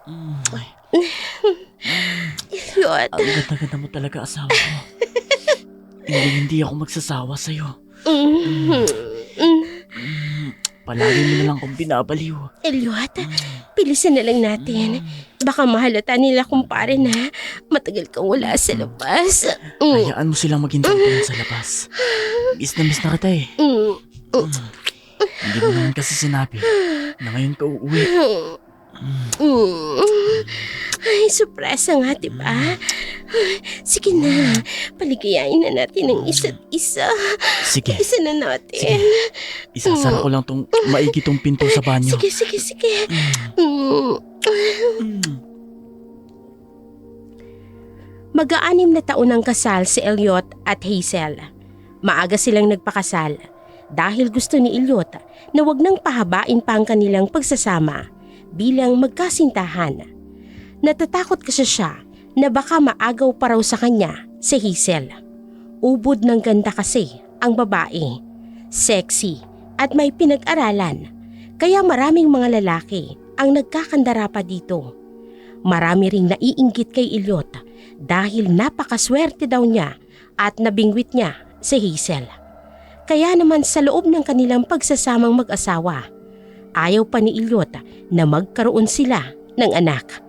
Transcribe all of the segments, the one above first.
Ay, Elliot. ang ganda-ganda mo talaga, asawa ko. Hindi ako magsasawa sa'yo. Palagi mo na lang akong binabaliw. Elliot, bilisan na lang natin. Baka mahalata nila kumpare na matagal kang wala sa labas. Hayaan mo silang maghintay doon sa labas. Miss na kita eh. Hindi mo naman kasi sinabi na ngayon ka uuwi. Ay, surpresa nga, diba? Sige na, paligayain na natin ang isa't isa. Sige. Isa na natin. Isasara ko lang tong maigi tong pinto sa banyo. Sige. Mag-aanim na taon ang kasal si Elliot at Hazel. Maaga silang nagpakasal dahil gusto ni Elliot na wag nang pahabain pa ang kanilang pagsasama bilang magkasintahan. Natatakot kasi siya na baka maagaw pa raw sa kanya si Hazel. Ubod ng ganda kasi ang babae, sexy at may pinag-aralan, kaya maraming mga lalaki ang nagkakandara pa dito. Marami ring naiinggit kay Elliot dahil napakaswerte daw niya at nabingwit niya si Hazel. Kaya naman sa loob ng kanilang pagsasamang mag-asawa, ayaw pa ni Elliot na magkaroon sila ng anak.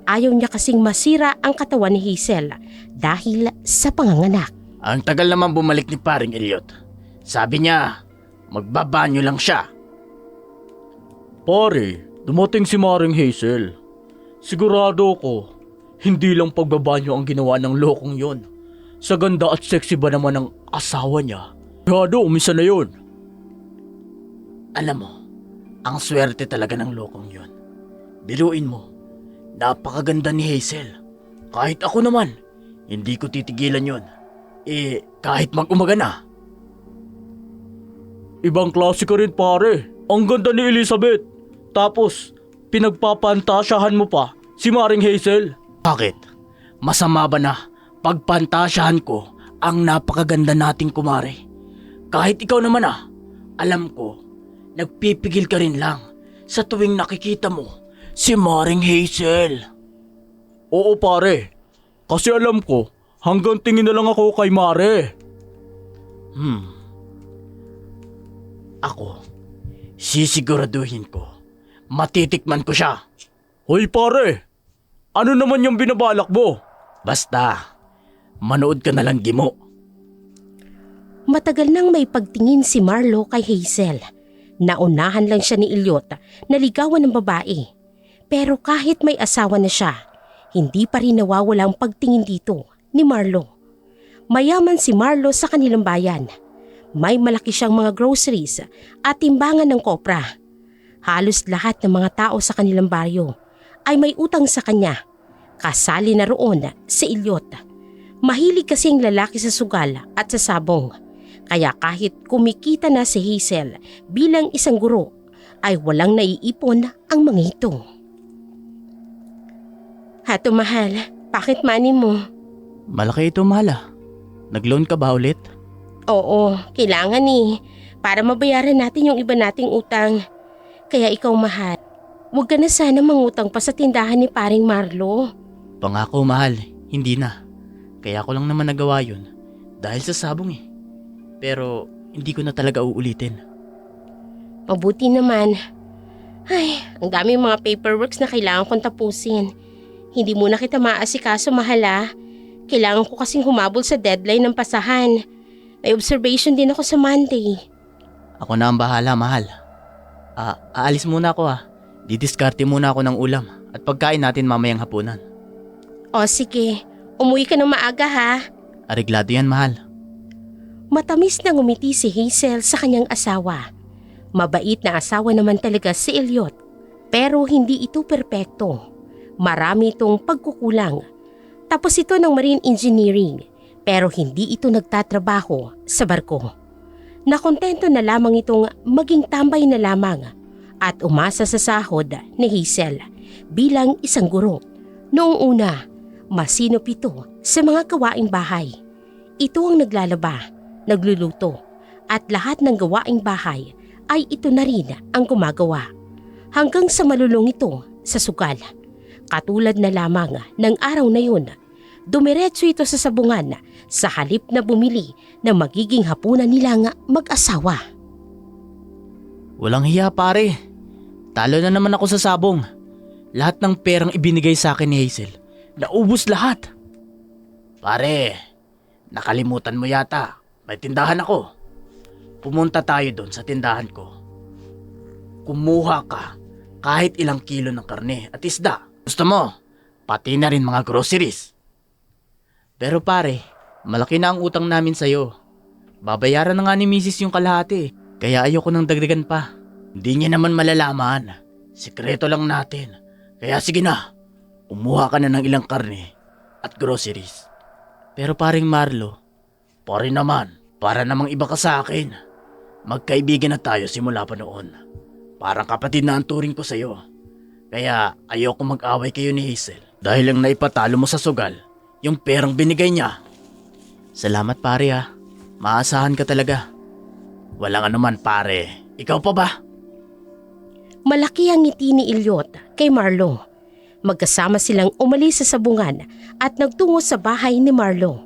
Ayaw niya kasing masira ang katawan ni Hazel dahil sa panganganak. Ang tagal naman bumalik ni paring Elliot. Sabi niya, magbabanyo lang siya. Pare, dumating si Maring Hazel. Sigurado ko, hindi lang pagbabanyo ang ginawa ng lokong yon. Sa ganda at sexy ba naman ng asawa niya? Sigurado, umisa na yon. Alam mo, ang swerte talaga ng lokong yon. Biruin mo, napakaganda ni Hazel. Kahit ako naman, hindi ko titigilan yon. Kahit mag-umaga na. Ibang klase ka rin pare. Ang ganda ni Elizabeth. Tapos, pinagpapantasyahan mo pa si Maring Hazel. Bakit? Masama ba na pagpantasyahan ko ang napakaganda nating kumare? Kahit ikaw naman alam ko, nagpipigil ka rin lang sa tuwing nakikita mo si Maring Hazel. Oo pare, kasi alam ko, hanggang tingin na lang ako kay Mare. Ako, sisiguraduhin ko, matitikman ko siya. Hoy pare, ano naman yung binabalak mo? Basta, manood ka na lang Gimo. Matagal nang may pagtingin si Marlo kay Hazel. Naunahan lang siya ni Elliot na ligawan ng babae. Pero kahit may asawa na siya, hindi pa rin nawawala ang pagtingin dito ni Marlo. Mayaman si Marlo sa kanilang bayan. May malaki siyang mga groceries at timbangan ng kopra. Halos lahat ng mga tao sa kanilang baryo ay may utang sa kanya. Kasali na roon si Elliot. Mahilig kasi ang lalaki sa sugal at sa sabong. Kaya kahit kumikita na si Hazel bilang isang guro, ay walang naiipon ang mga ito. Hato mahal, bakit money mo? Malaki ito, mahal. Nag-loan ka ba ulit? Oo, kailangan para mabayaran natin yung iba nating utang. Kaya ikaw mahal, huwag ka na sana mangutang pa sa tindahan ni paring Marlo. Pangako, mahal, hindi na. Kaya ko lang naman nagawa yun dahil sa sabong Pero hindi ko na talaga uulitin. Mabuti naman. Ay, ang dami mga paperworks na kailangan kong tapusin. Hindi muna kita maasikaso, mahal. Kailangan ko kasing humabol sa deadline ng pasahan. May observation din ako sa Monday. Ako na ang bahala, mahal. Aalis muna ako Didiskarte muna ako ng ulam at pagkain natin mamayang hapunan. O sige, umuwi ka ng maaga ha. Ariglado yan, mahal. Matamis na ngumiti si Hazel sa kanyang asawa. Mabait na asawa naman talaga si Elliot. Pero hindi ito perpekto. Marami itong pagkukulang. Tapos ito ng marine engineering. Pero hindi ito nagtatrabaho sa barko. Nakontento na lamang itong maging tambay na lamang at umasa sa sahod ni Hazel bilang isang guro. Noong una, masinop ito sa mga gawaing bahay. Ito ang naglalaba, nagluluto at lahat ng gawaing bahay ay ito na rin ang gumagawa. Hanggang sa malulong ito sa sugal. Katulad na lamang ng araw na yun, dumiretso ito sa sabungan sa halip na bumili ng magiging hapunan nilang mag-asawa. Walang hiya pare. Talo na naman ako sa sabong. Lahat ng perang ibinigay sa akin ni Hazel, naubos lahat. Pare, nakalimutan mo yata. May tindahan ako. Pumunta tayo doon sa tindahan ko. Kumuha ka kahit ilang kilo ng karne at isda. Gusto mo, pati na rin mga groceries. Pero pare, malaki na ang utang namin sa'yo. Babayaran na nga ni Mrs. yung kalahati, kaya ayoko nang dagdagan pa. Hindi niya naman malalaman. Sikreto lang natin. Kaya sige na, umuha ka na ng ilang karne at groceries. Pero paring Marlo, pare naman, para namang iba ka sa akin. Magkaibigan na tayo simula pa noon. Parang kapatid na ang turing ko sa'yo. Kaya ayoko mag-away kayo ni Hazel dahil lang naipatalo mo sa sugal yung perang binigay niya. Salamat pare ha. Maasahan ka talaga. Walang anuman pare. Ikaw pa ba? Malaki ang ngiti ni Elliot kay Marlo. Magkasama silang umalis sa sabungan at nagtungo sa bahay ni Marlo.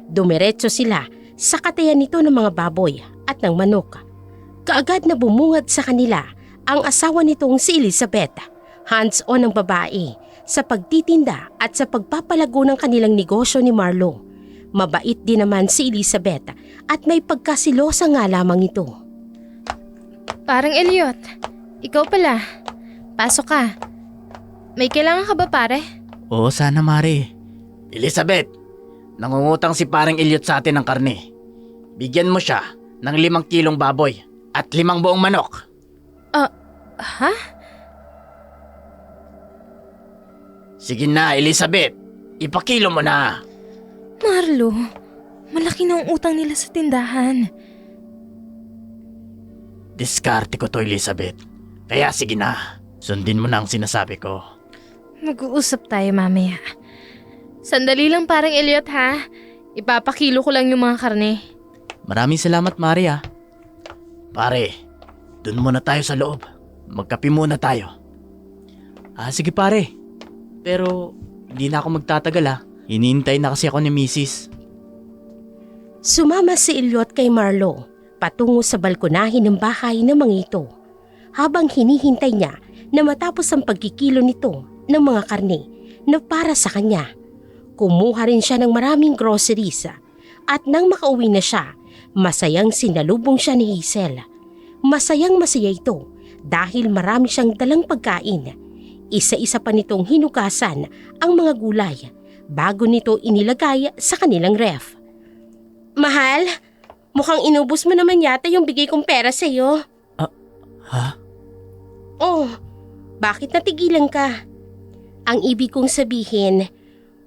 Dumiretso sila sa katayan nito ng mga baboy at ng manok. Kaagad na bumungad sa kanila ang asawa nitong si Elizabeth. Hands-on ang babae sa pagtitinda at sa pagpapalago ng kanilang negosyo ni Marlo. Mabait din naman si Elizabeth at may pagkasilosa nga lamang ito. Parang Elliot, ikaw pala. Pasok ka. May kailangan ka ba pare? Oo sana Mare. Elizabeth, nangungutang si parang Elliot sa atin ng karne. Bigyan mo siya ng 5 kilong baboy at 5 buong manok. Ha? Sige na Elizabeth, ipakilo mo na. Marlo, malaki na ang utang nila sa tindahan. Diskarte ko to Elizabeth. Kaya sige na, sundin mo na ang sinasabi ko. Mag-uusap tayo mamaya. Sandali lang parang Elliot ha. Ipapakilo ko lang yung mga karne. Maraming salamat Maria. Pare, dun muna tayo sa loob. Magkape muna tayo. Sige pare. Pero hindi na ako magtatagal Hinihintay na kasi ako ni Mrs. Sumama si Elliot kay Marlo patungo sa balkonahin ng bahay ng mga ito. Habang hinihintay niya na matapos ang pagkikilo nito ng mga karne na para sa kanya. Kumuha rin siya ng maraming groceries at nang makauwi na siya, masayang sinalubong siya ni Hazel. Masayang masaya ito dahil marami siyang dalang pagkain. Isa-isa pa nitong hinugasan ang mga gulay bago nito inilagay sa kanilang ref. Mahal, mukhang inubos mo naman yata yung bigay kong pera sa'yo. Ha? Oh, bakit natigilan ka? Ang ibig kong sabihin,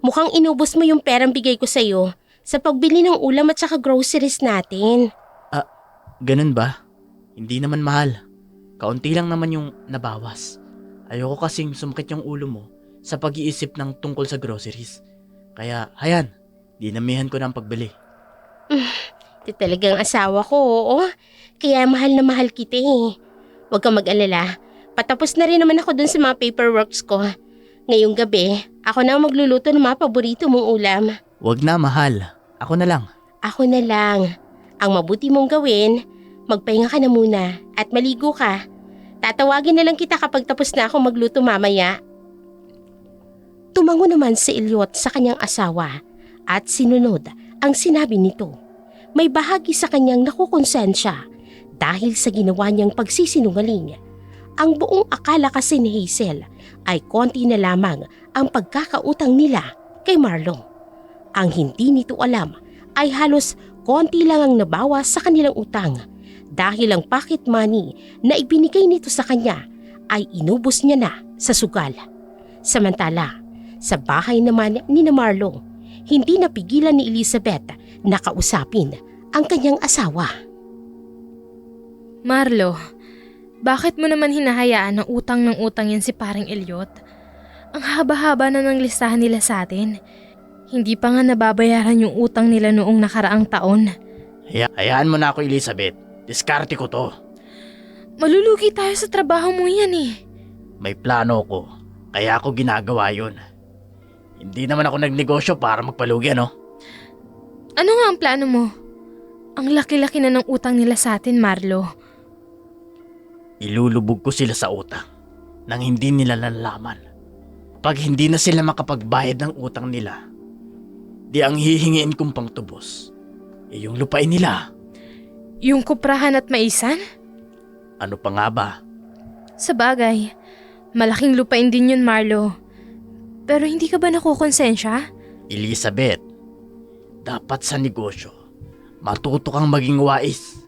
mukhang inubos mo yung perang bigay ko sa'yo sa pagbili ng ulam at saka groceries natin. Ganun ba? Hindi naman mahal. Kaunti lang naman yung nabawas. Ayoko kasing sumakit yung ulo mo sa pag-iisip ng tungkol sa groceries. Kaya, hayan, dinamihan ko ng pagbili. Ito talagang asawa ko, oo. Kaya mahal na mahal kita Huwag kang mag-alala. Patapos na rin naman ako dun sa mga paperworks ko. Ngayong gabi, ako na magluluto ng mga paborito mong ulam. Wag na, mahal. Ako na lang. Ako na lang. Ang mabuti mong gawin, magpahinga ka na muna at maligo ka. Tatawagin na lang kita kapag tapos na ako magluto mamaya. Tumango naman si Elliot sa kanyang asawa at sinunod ang sinabi nito. May bahagi sa kanyang nakukonsensya dahil sa ginawa niyang pagsisinungaling. Ang buong akala kasi ni Hazel ay konti na lamang ang pagkakautang nila kay Marlo. Ang hindi nito alam ay halos konti lang ang nabawas sa kanilang utang dahil ang pocket money na ibinigay nito sa kanya ay inubos niya na sa sugal. Samantala, sa bahay naman ni Marlo, hindi napigilan ni Elizabeth na kausapin ang kanyang asawa. Marlo, bakit mo naman hinahayaan na utang ng utang yan si parang Elliot? Ang haba-haba na ng listahan nila sa atin. Hindi pa nga nababayaran yung utang nila noong nakaraang taon. Hayaan mo na ako Elizabeth. Diskarte ko to. Malulugi tayo sa trabaho mo yan May plano ko. Kaya ako ginagawa yun. Hindi naman ako nagnegosyo para magpalugi, ano? Ano nga ang plano mo? Ang laki-laki na ng utang nila sa atin, Marlo. Ilulubog ko sila sa utang nang hindi nila nalalaman. Pag hindi na sila makapagbayad ng utang nila, di ang hihingiin kong pangtubos, yung lupain nila. Yung kuprahan at maisan? Ano pa nga ba? Sa bagay, malaking lupain din yun, Marlo. Pero hindi ka ba nakukonsensya? Elizabeth, dapat sa negosyo, matuto kang maging wais.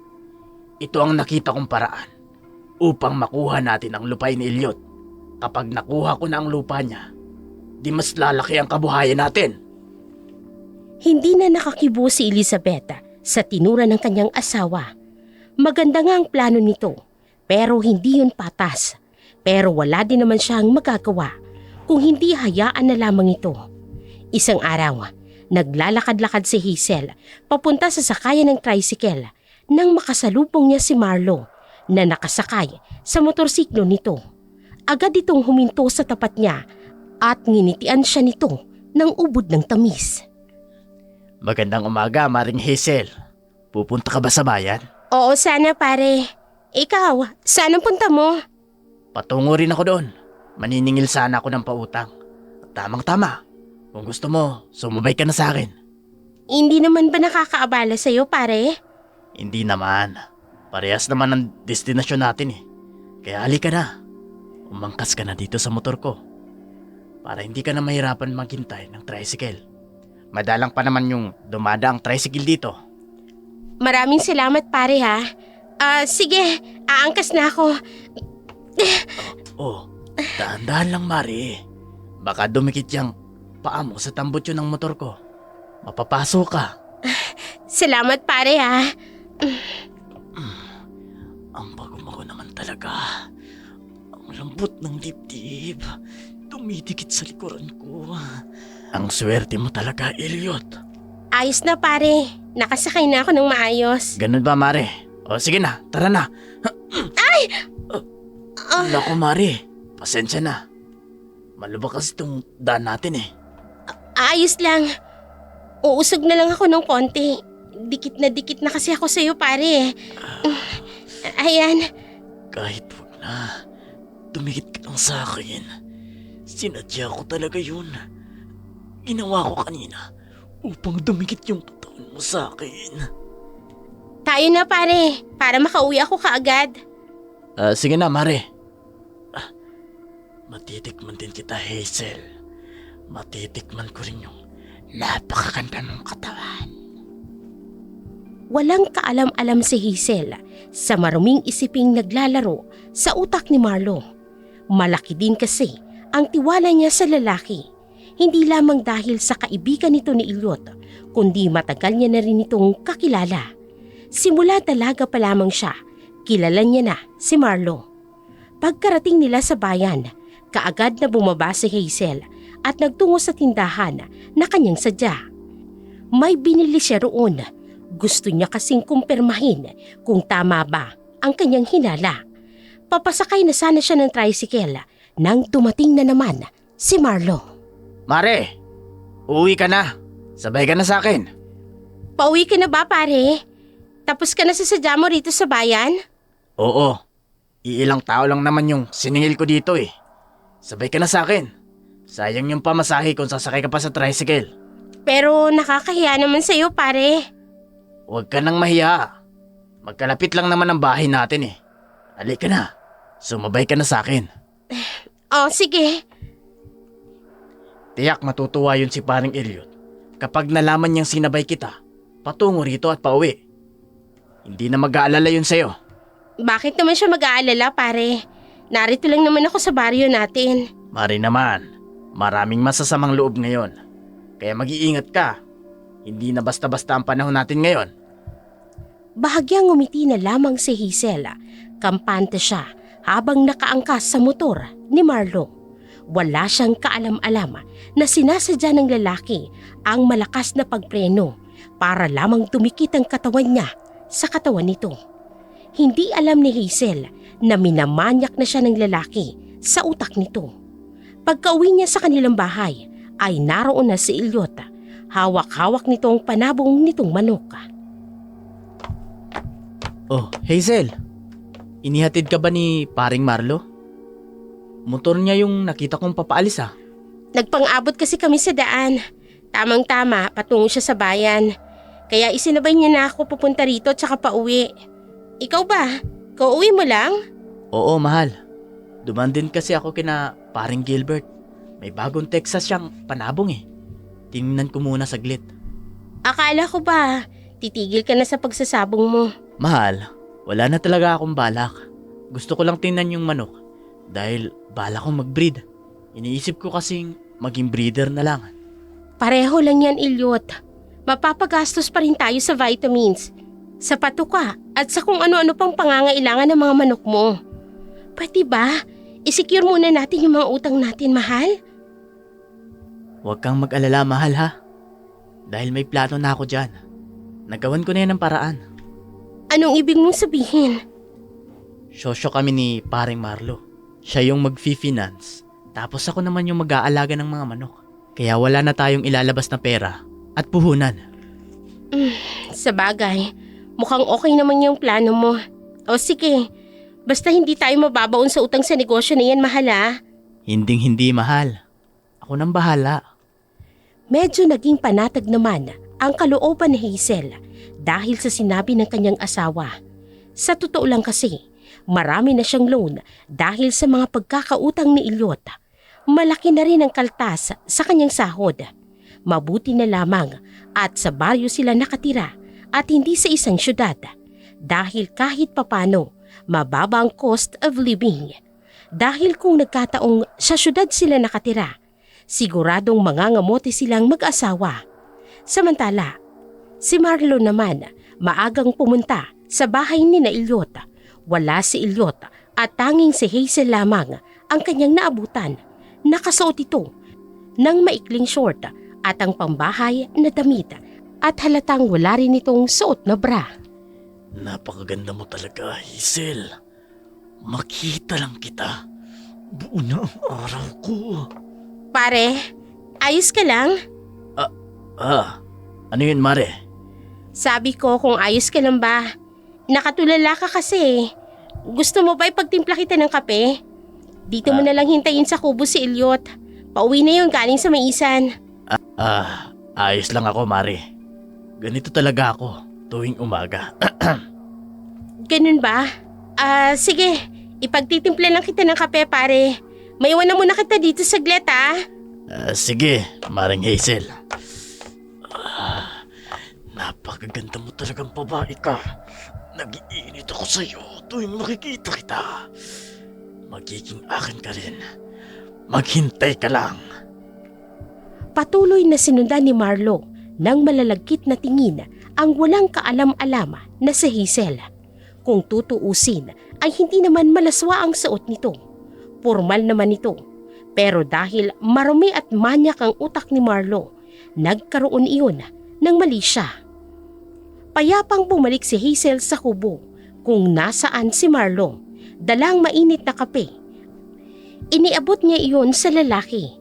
Ito ang nakita kong paraan upang makuha natin ang lupain ni Elliot. Kapag nakuha ko na ang lupa niya, di mas lalaki ang kabuhayan natin. Hindi na nakakibo si Elizabeth sa tinura ng kanyang asawa. Maganda nga ang plano nito, pero hindi yun patas. Pero wala din naman siyang magagawa kung hindi hayaan na lamang ito. Isang araw, naglalakad-lakad si Hazel papunta sa sakayan ng tricycle nang makasalubong niya si Marlo na nakasakay sa motorsiklo nito. Agad itong huminto sa tapat niya at nginitian siya nito ng ubod ng tamis. Magandang umaga, Maring Hazel. Pupunta ka ba sa bayan? Oo, sana pare. Ikaw, saan ang punta mo? Patungo rin ako doon. Maniningil sana ako ng pautang. Tamang-tama. Kung gusto mo, sumabay ka na sa akin. Hindi naman ba nakakaabala sa'yo pare? Hindi naman. Parehas naman ang destinasyon natin eh. Kaya halika na. Umangkas ka na dito sa motor ko. Para hindi ka na mahirapan maghintay ng tricycle. Madalang pa naman yung dumadaang tricycle dito. Maraming salamat pare ha. Sige, aangkas na ako. Oh, dahan-dahan lang Mari. Baka dumikit yung paa mo sa tambutso ng motor ko. Mapapasok ka. Salamat pare ha. Ang bago-bago naman talaga. Ang lambot ng dibdib. Dumidikit sa likuran ko. Ang swerte mo talaga, Elliot. Ayos na pare. Nakasakay na ako ng maayos. Ganun ba, Mare? O sige na, tara na. Ay! Naku, Mare. Pasensya na. Malubak kasi itong daan natin eh. Ayos lang. Uusog na lang ako ng konti. Dikit na kasi ako sa'yo pare. Ayan. Kahit wag na, tumikit ka lang sa akin. Sinadya ko talaga yun. Ginawa ko kanina upang dumikit yung katawan mo sa akin. Tayo na pare. Para makauwi ako kaagad. Sige na, Mare. Matitikman din kita, Hazel. Matitikman ko rin yung napakaganda mong katawan. Walang kaalam-alam si Hazel sa maruming isiping naglalaro sa utak ni Marlo. Malaki din kasi ang tiwala niya sa lalaki. Hindi lamang dahil sa kaibigan nito ni Elliot, kundi matagal niya na rin itong kakilala. Simula dalaga pa lamang siya, kilala niya na si Marlo. Pagkarating nila sa bayan, kaagad na bumaba si Hazel at nagtungo sa tindahan na kanyang sadya. May binili siya roon. Gusto niya kasing kumpirmahin kung tama ba ang kanyang hinala. Papasakay na sana siya ng tricycle nang dumating na naman si Marlo. Mare, uwi ka na. Sabay ka na sa akin. Pauwi ka na ba pare? Tapos ka na sa sadya mo rito sa bayan? Oo. Iilang tao lang naman yung siningil ko dito eh. Sabay ka na sa akin. Sayang yung pamasahe kung sasakay ka pa sa tricycle. Pero nakakahiya naman sa'yo pare. Huwag ka nang mahiya. Magkalapit lang naman ang bahay natin eh. Halika na. Sumabay ka na sa akin. Oh, sige. Tiyak matutuwa yun si paring Elliot kapag nalaman niyang sinabay kita patungo rito at pauwi. Hindi na mag-aalala yun sa'yo. Bakit naman siya mag-aalala pare? Narito lang naman ako sa baryo natin. Mari naman, maraming masasamang loob ngayon. Kaya mag-iingat ka. Hindi na basta-basta ang panahon natin ngayon. Bahagyang ngumiti na lamang si Hazel. Kampante siya habang nakaangkas sa motor ni Marlo. Wala siyang kaalam-alam na sinasadya ng lalaki ang malakas na pagpreno para lamang tumikit ang katawan niya sa katawan nito. Hindi alam ni Hazel na minamanyak na siya ng lalaki sa utak nito. Pagka-uwi niya sa kanilang bahay ay naroon na si Elliot. Hawak-hawak nitong panabong nitong manok. Oh, Hazel. Inihatid ka ba ni paring Marlo? Motor niya yung nakita kong papaalis ah. Nagpang-abot kasi kami sa daan. Tamang-tama, patungo siya sa bayan. Kaya isinabay niya na ako pupunta rito at saka pauwi. Ikaw ba? Kauwi mo lang? Oo, mahal. Duman din kasi ako kina paring Gilbert. May bagong Texas siyang panabong eh. Tingnan ko muna saglit. Akala ko ba, titigil ka na sa pagsasabong mo. Mahal, wala na talaga akong balak. Gusto ko lang tingnan yung manok. Dahil balak kong mag-breed. Iniisip ko kasing maging breeder na lang. Pareho lang yan, Elliot. Mapapagastos pa rin tayo sa vitamins, sa patuka at sa kung ano-ano pang pangangailangan ng mga manok mo. Pwede ba, isecure muna natin yung mga utang natin, mahal? Huwag kang mag-alala, mahal ha. Dahil may plano na ako dyan. Nagawan ko na yan ng paraan. Anong ibig mong sabihin? Sosyo kami ni paring Marlo. Siya yung mag-finance. Tapos ako naman yung mag-aalaga ng mga manok. Kaya wala na tayong ilalabas na pera at puhunan. Sa bagay, mukhang okay naman yung plano mo. O sige, basta hindi tayo mababaon sa utang sa negosyo na yan, mahal ha? Hinding-hindi, mahal. Ako nang bahala. Medyo naging panatag naman ang kalooban ni Hazel dahil sa sinabi ng kanyang asawa. Sa totoo lang kasi, marami na siyang loan dahil sa mga pagkakautang ni Elliot. Malaki na rin ang kaltas sa kanyang sahod. Mabuti na lamang at sa baryo sila nakatira at hindi sa isang syudad dahil kahit papano mababa ang cost of living. Dahil kung nagkataong sa syudad sila nakatira, siguradong mangangamote silang mag-asawa. Samantala, si Marlo naman maagang pumunta sa bahay ni na Elliot. Wala si Elliot at tanging si Hazel lamang ang kanyang naabutan. Nakasuot ito ng maikling short at ang pambahay na damit at halatang wala rin itong suot na bra. Napakaganda mo talaga, Hazel. Makita lang kita. Buo na ang araw ko. Pare, ayos ka lang? Ano yun, Mare? Sabi ko kung ayos ka lang ba. Nakatulala ka kasi. Gusto mo ba ipagtimpla kita ng kape? Dito mo na lang hintayin sa kubo si Elliot. Pauwi na yun galing sa maisan. Ayos lang ako, Mare. Ganito talaga ako tuwing umaga. Ganun ba? Sige. Ipagtitimpla lang kita ng kape, pare. Maiwan na muna kita dito saglit, ha? Sige, Maring Hazel. Napakaganda mo talagang babae ka. Nag-iinit ako sa'yo tuwing makikita kita. Magiging akin ka rin. Maghintay ka lang. Patuloy na sinundan ni Marlo ng malalagkit na tingin ang walang kaalam-alam na si Hazel. Kung tutuusin ay hindi naman malaswa ang suot nito. Formal naman ito. Pero dahil marumi at manyak ang utak ni Marlo, nagkaroon iyon ng mali siya. Payapang bumalik si Hazel sa kubo kung nasaan si Marlo. Dalang mainit na kape. Iniabot niya iyon sa lalaki.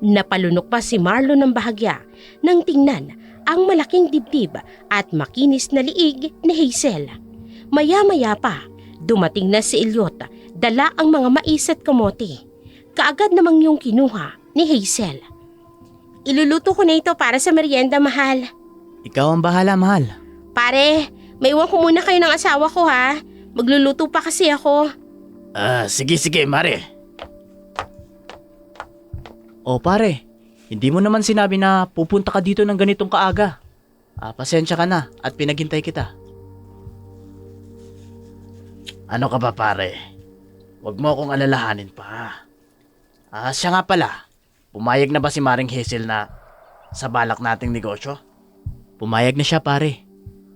Napalunok pa si Marlo ng bahagya nang tingnan ang malaking dibdib at makinis na liig ni Hazel. Maya-maya pa, dumating na si Elliot, dala ang mga mais at kamote. Kaagad namang yung kinuha ni Hazel. Iluluto ko na ito para sa merienda, mahal. Ikaw ang bahala, mahal. Pare, maiwan ko muna kayo ng asawa ko, ha? Magluluto pa kasi ako. Sige, Mare. O pare, hindi mo naman sinabi na pupunta ka dito ng ganitong kaaga. Pasensya ka na at pinaghintay kita. Ano ka ba, pare? Huwag mo akong alalahanin pa. Siya nga pala, pumayag na ba si Maring Hazel na sa balak nating negosyo? Pumayag na siya, pare.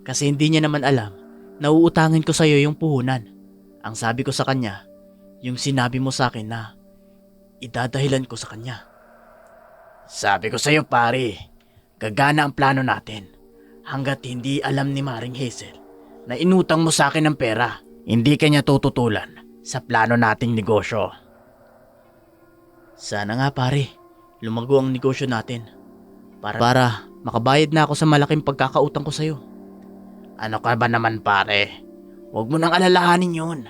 Kasi hindi niya naman alam na uutangin ko sa'yo yung puhunan. Ang sabi ko sa kanya, yung sinabi mo sa akin na idadahilan ko sa kanya. Sabi ko sa'yo, pare, gagana ang plano natin hanggat hindi alam ni Maring Hazel na inutang mo sa akin ng pera. Hindi kanya tututulan sa plano nating negosyo. Sana nga pare, lumago ang negosyo natin. Para makabayad na ako sa malaking pagkakautang ko sa'yo. Ano ka ba naman pare? Huwag mo nang alalahanin yun.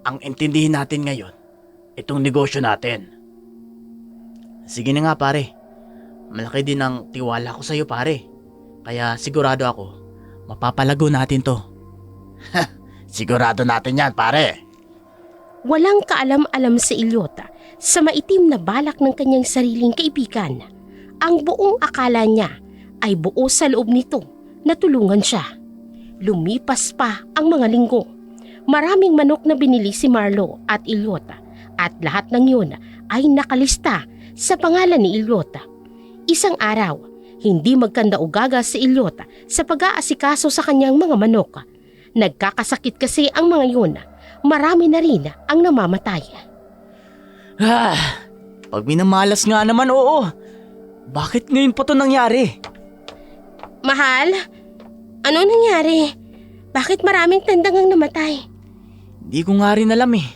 Ang intindihin natin ngayon, itong negosyo natin. Sige na nga pare. Malaki din ang tiwala ko sa'yo pare. Kaya sigurado ako, mapapalago natin to. Sigurado natin yan pare. Walang kaalam-alam si Elliot sa maitim na balak ng kanyang sariling kaibigan. Ang buong akala niya ay buo sa loob nito na tulungan siya. Lumipas pa ang mga linggo. Maraming manok na binili si Marlo at Elliot at lahat ng yun ay nakalista sa pangalan ni Elliot. Isang araw, hindi magkanda-ugaga si Elliot sa pag-aasikaso sa kanyang mga manok. Nagkakasakit kasi ang mga yun. Marami na rin ang namamatay. Pag minamalas nga naman, oo. Bakit ngayon pa to nangyari? Mahal, ano nangyari? Bakit maraming tandang ang namatay? Hindi ko nga rin alam eh.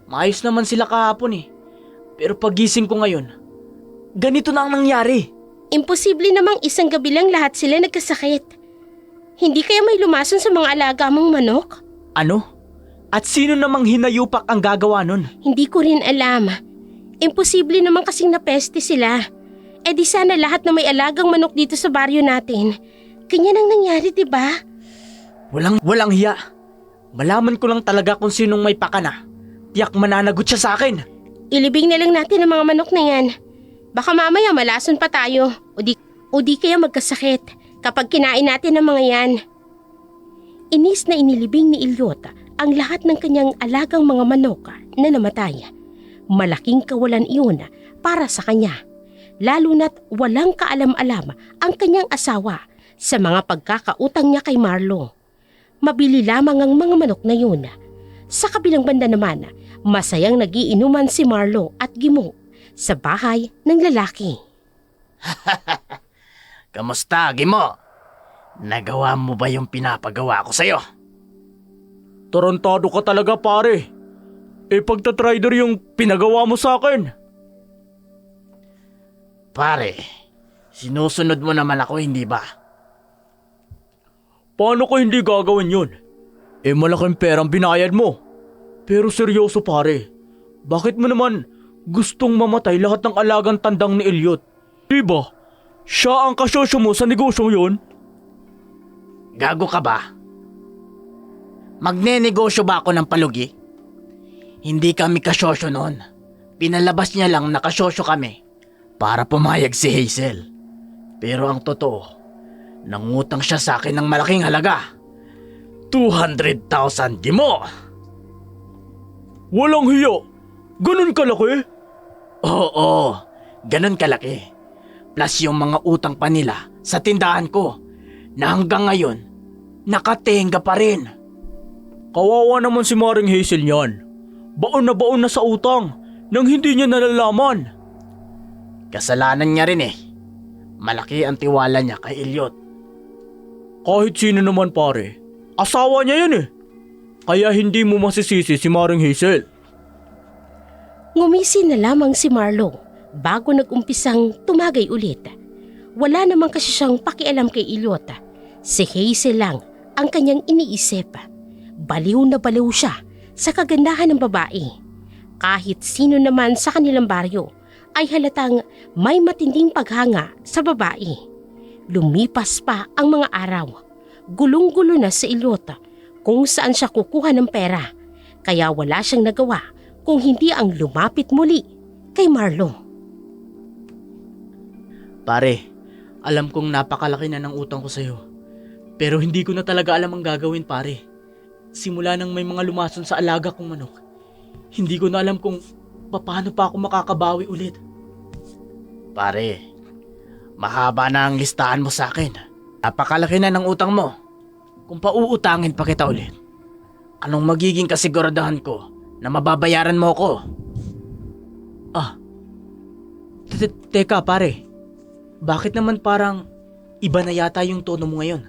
Maayos naman sila kahapon eh. Pero pagising ko ngayon, ganito na ang nangyari. Imposible namang isang gabi lang lahat sila nagkasakit. Hindi kaya may lumason sa mga alaga mong manok? Ano? At sino namang hinayupak ang gagawa nun? Hindi ko rin alam. Imposible naman kasing napeste sila. Eh di sana lahat na may alagang manok dito sa baryo natin. Ganyan ang nangyari, diba? Walang hiya. Malaman ko lang talaga kung sinong may pakana. Tiyak mananagot siya sa akin. Ilibing na lang natin ang mga manok na yan. Baka mamaya malason pa tayo. O di kaya magkasakit kapag kinain natin ang mga yan. Inis na inilibing ni Elliot ang lahat ng kanyang alagang mga manok na namatay. Malaking kawalan iyon para sa kanya. Lalo na't walang kaalam-alam ang kanyang asawa sa mga pagkakautang niya kay Marlo. Mabili lamang ang mga manok na yun. Sa kabilang banda naman, masayang nagiinuman si Marlo at Gimo sa bahay ng lalaki. Kamusta, Gimo? Nagawa mo ba yung pinapagawa ko sa'yo? Tarantado ka talaga pare. Pagtatrider yung pinagawa mo sa akin. Pare, sinusunod mo naman ako, hindi ba? Paano ko hindi gagawin yun? Malaking perang binayad mo. Pero seryoso pare, bakit mo naman gustong mamatay lahat ng alagang tandang ni Elliot? Diba? Siya ang kasosyo mo sa negosyo yun? Gago ka ba? Magnenegosyo ba ako ng palugi? Hindi kami kasosyo noon. Pinalabas niya lang na kasosyo kami para pumayag si Hazel. Pero ang totoo, nangutang siya sa akin ng malaking halaga. 200,000 Gimo! Walang hiya! Ganun kalaki? Oo, ganun kalaki. Plus yung mga utang pa nila sa tindahan ko na hanggang ngayon, nakatenga pa rin. Kawawa naman si Maring Hazel niyan. Baon na sa utang nang hindi niya nalalaman. Kasalanan niya rin eh. Malaki ang tiwala niya kay Elliot. Kahit sino naman pare, asawa niya yan eh. Kaya hindi mo masisisi si Maring Hazel. Ngumisi na lamang si Marlo bago nag-umpisang tumagay ulit. Wala naman kasi siyang pakialam kay Elliot. Si Hazel lang ang kanyang iniisip. Baliw na baliw siya sa kagandahan ng babae. Kahit sino naman sa kanilang baryo ay halatang may matinding paghanga sa babae. Lumipas pa ang mga araw. Gulong-gulo na si Elliot kung saan siya kukuha ng pera. Kaya wala siyang nagawa kung hindi ang lumapit muli kay Marlo. Pare, alam kong napakalaki na ng utang ko sa'yo. Pero hindi ko na talaga alam ang gagawin pare. Simula nang may mga lumason sa alaga kong manok, hindi ko na alam kung paano pa ako makakabawi ulit. Pare, mahaba na ang listahan mo sa akin. Napakalaki na ng utang mo. Kung pauutangin pa kita ulit, anong magiging kasiguradahan ko na mababayaran mo ako? Teka pare, bakit naman parang iba na yata yung tono mo ngayon?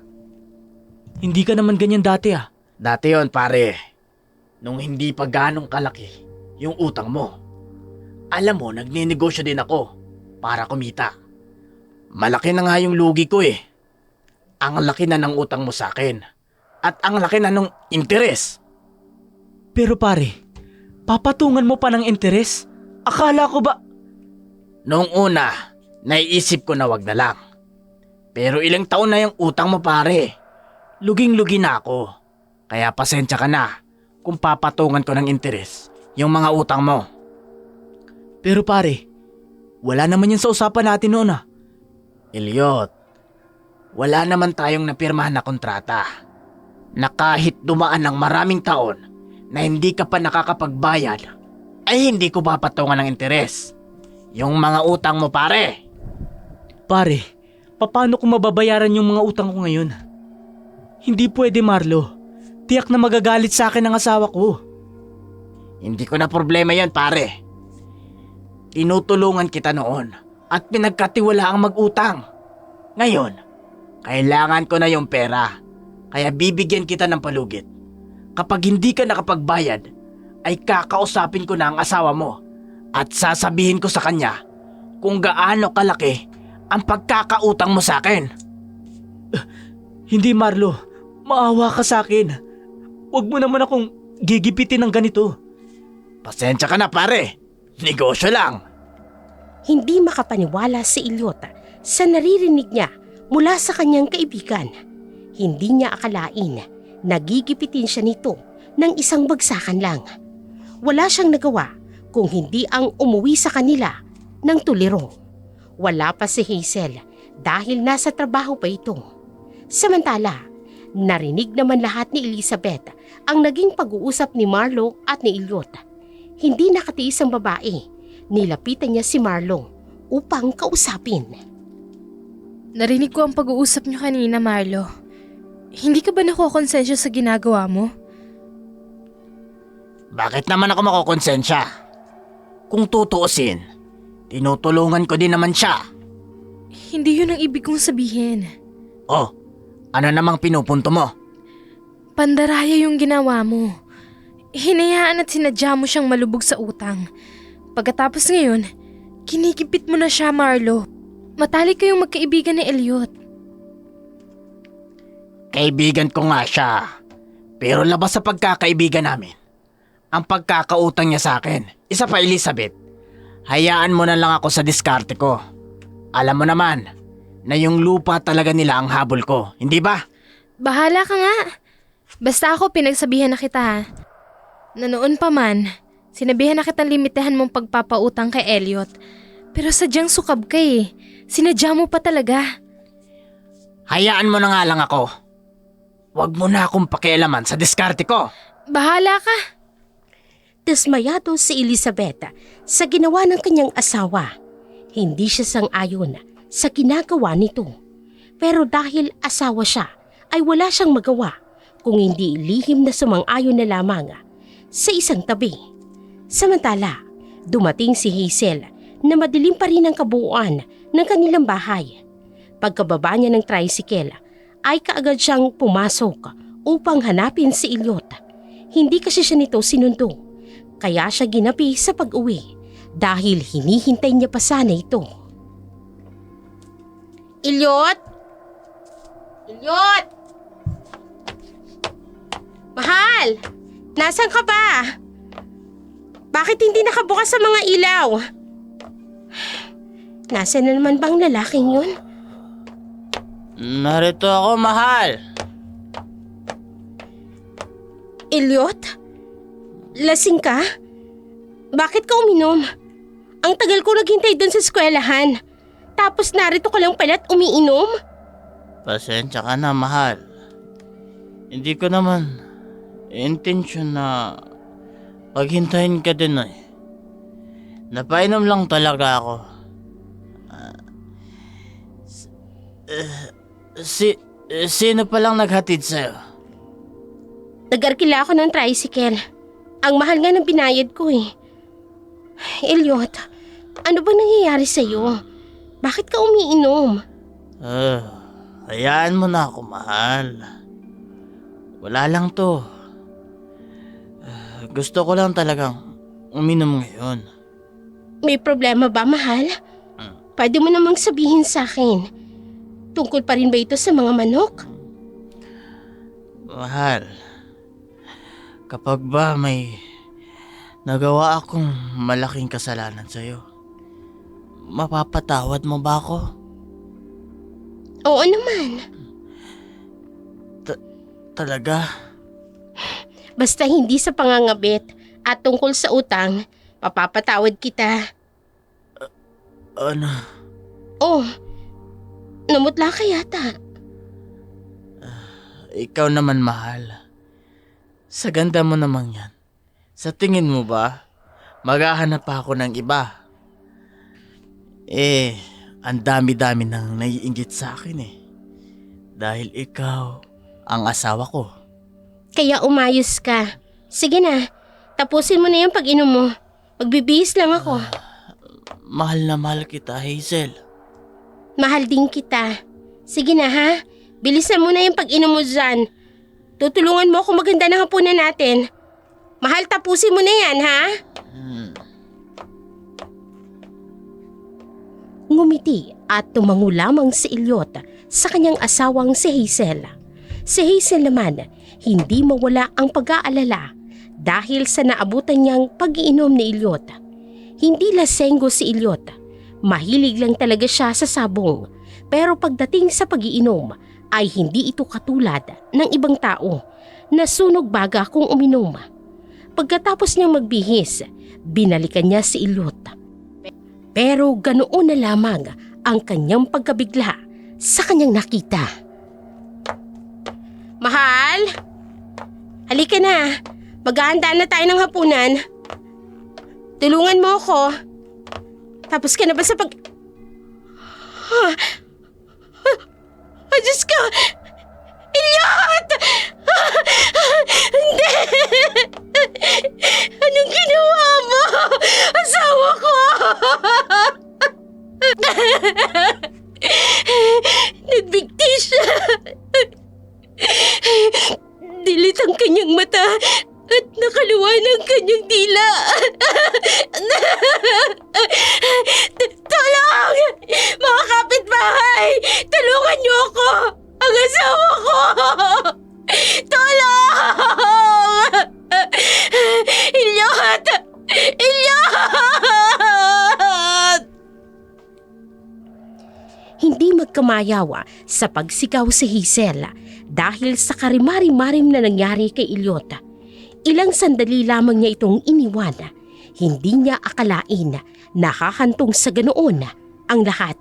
Hindi ka naman ganyan dati ah. Dati yon pare, nung hindi pa ganong kalaki yung utang mo. Alam mo, nagninegosyo din ako para kumita. Malaki na nga yung lugi ko eh. Ang laki na ng utang mo sa akin. At ang laki na ng interes. Pero pare, papatungan mo pa ng interes? Akala ko ba... Noong una, naiisip ko na wag na lang. Pero ilang taon na yung utang mo pare. Luging-lugi na ako. Kaya pasensya ka na kung papatungan ko ng interes yung mga utang mo. Pero pare, wala naman yun sa usapan natin noon ah. Elliot, wala naman tayong napirmahan na kontrata na kahit dumaan ng maraming taon na hindi ka pa nakakapagbayad ay hindi ko papatungan ng interes. Yung mga utang mo pare. Pare, paano ko mababayaran yung mga utang ko ngayon? Hindi pwede Marlo. Tiyak na magagalit sa akin ang asawa ko. Hindi ko na problema yan pare. Tinutulungan kita noon at pinagkatiwalaang mag-utang. Ngayon, kailangan ko na yung pera. Kaya bibigyan kita ng palugit. Kapag hindi ka nakapagbayad, ay kakausapin ko na ang asawa mo at sasabihin ko sa kanya kung gaano kalaki ang pagkakautang mo sa akin. Hindi Marlo, maawa ka sa akin. Huwag mo naman akong gigipitin ng ganito. Pasensya ka na pare, negosyo lang. Hindi makapaniwala si Elliot sa naririnig niya mula sa kanyang kaibigan. Hindi niya akalain nagigipitin siya nito ng isang bagsakan lang. Wala siyang nagawa kung hindi ang umuwi sa kanila ng tuliro. Wala pa si Hazel dahil nasa trabaho pa ito. Samantala, narinig naman lahat ni Elizabeth ang naging pag-uusap ni Marlo at ni Elliot. Hindi nakatiis ang babae. Nilapitan niya si Marlo upang kausapin. Narinig ko ang pag-uusap niyo kanina, Marlo. Hindi ka ba nakokonsensya sa ginagawa mo? Bakit naman ako makokonsensya? Kung tutuusin, tinutulungan ko din naman siya. Hindi yun ang ibig kong sabihin. Oh, ano namang pinupunto mo? Pandaraya yung ginawa mo. Hinayaan at sinadya mo siyang malubog sa utang. Pagkatapos ngayon, kinikipit mo na siya, Marlo. Matalik kayong magkaibigan ni Elliot. Kaibigan ko nga siya. Pero labas sa pagkakaibigan namin, ang pagkakautang niya sa akin. Isa pa Elizabeth, hayaan mo na lang ako sa diskarte ko. Alam mo naman na yung lupa talaga nila ang habol ko, hindi ba? Bahala ka nga. Basta ako pinagsabihan na kita. Na noon pa man, sinabihan na kitang limitahan mong pagpapautang kay Elliot. Pero sadyang sukab ka eh. Sinadya mo pa talaga. Hayaan mo na nga lang ako. Huwag mo na akong pakialaman sa diskarte ko. Bahala ka. Dismayado si Elizabeth sa ginawa ng kanyang asawa. Hindi siya sang-ayon sa ginagawa nito. Pero dahil asawa siya, ay wala siyang magawa kung hindi lihim na sumang-ayon na lamang sa isang tabi. Samantala, dumating si Hazel na madilim pa rin ang kabuuan ng kanilang bahay. Pagkababa niya ng tricycle, ay kaagad siyang pumasok upang hanapin si Elliot. Hindi kasi siya nito sinundo, kaya siya ginapi sa pag-uwi dahil hinihintay niya pa sana ito. Elliot? Elliot? Mahal! Nasaan ka ba? Bakit hindi nakabukas sa mga ilaw? Nasaan na naman bang lalaking yun? Narito ako, mahal. Elliot? Lasing ka? Bakit ka uminom? Ang tagal ko naghintay dun sa eskwelahan. Tapos narito ka lang pala at umiinom? Pasensya ka na, mahal. Hindi ko naman intensyon na paghintayin ka din eh. Napainom lang talaga ako. Sino palang naghatid sa'yo? Nag-arkila ako ng tricycle. Ang mahal nga ng binayad ko eh. Elliot, ano ba nangyayari sa'yo? Bakit ka umiinom? Hayaan mo na ako, mahal. Wala lang to. Gusto ko lang talagang uminom ngayon. May problema ba, mahal? Pwede mo namang sabihin sa akin. Tungkol pa rin ba ito sa mga manok? Mahal, kapag ba may nagawa akong malaking kasalanan sa'yo, mapapatawad mo ba ako? Oo naman. Talaga? Basta hindi sa pangangabit at tungkol sa utang, mapapatawad kita. Ano? Oh, namutla ka yata. Ikaw naman, mahal. Sa ganda mo naman yan. Sa tingin mo ba, maghahanap pa ako ng iba? Ang dami-dami nang naiinggit sa akin eh. Dahil ikaw ang asawa ko. Kaya umayos ka. Sige na, tapusin mo na yung pag-inom mo. Magbibihis lang ako. Mahal na mahal kita, Hazel. Mahal din kita. Sige na ha, bilisan mo na yung pag-inom mo dyan. Tutulungan mo ako maganda ng hapunan natin. Mahal, tapusin mo na yan ha. Ngumiti at tumango lamang si Elliot sa kanyang asawang si Hazel. Si Hazel naman, hindi mawala ang pag-aalala dahil sa naabutan niyang pag-iinom ni Elliot. Hindi lasenggo si Elliot. Mahilig lang talaga siya sa sabong. Pero pagdating sa pag-iinom ay hindi ito katulad ng ibang tao na sunog baga kung uminom. Pagkatapos niyang magbihis, binalikan niya si Elliot. Pero ganoon na lamang ang kanyang pagkabigla sa kanyang nakita. Mahal! Halika na. Maghahanda na tayo ng hapunan. Tulungan mo ako. Tapos ka na ba sa pag... Diyos ko! Elliot! Hindi! Anong ginawa mo? Asawa ko! Nagbigti siya. Dilit ang kanyang mata at nakaluwa ng kanyang dila. Tulong! Mga kapitbahay! Tulungan niyo ako! Ang asawa ko! Tulong! Elliot! Elliot! Hindi magkamayawa sa pagsigaw si Hazel dahil sa karimari-marim na nangyari kay Elliot. Ilang sandali lamang niya itong iniwan. Hindi niya akalain na hahantong sa ganoon ang lahat.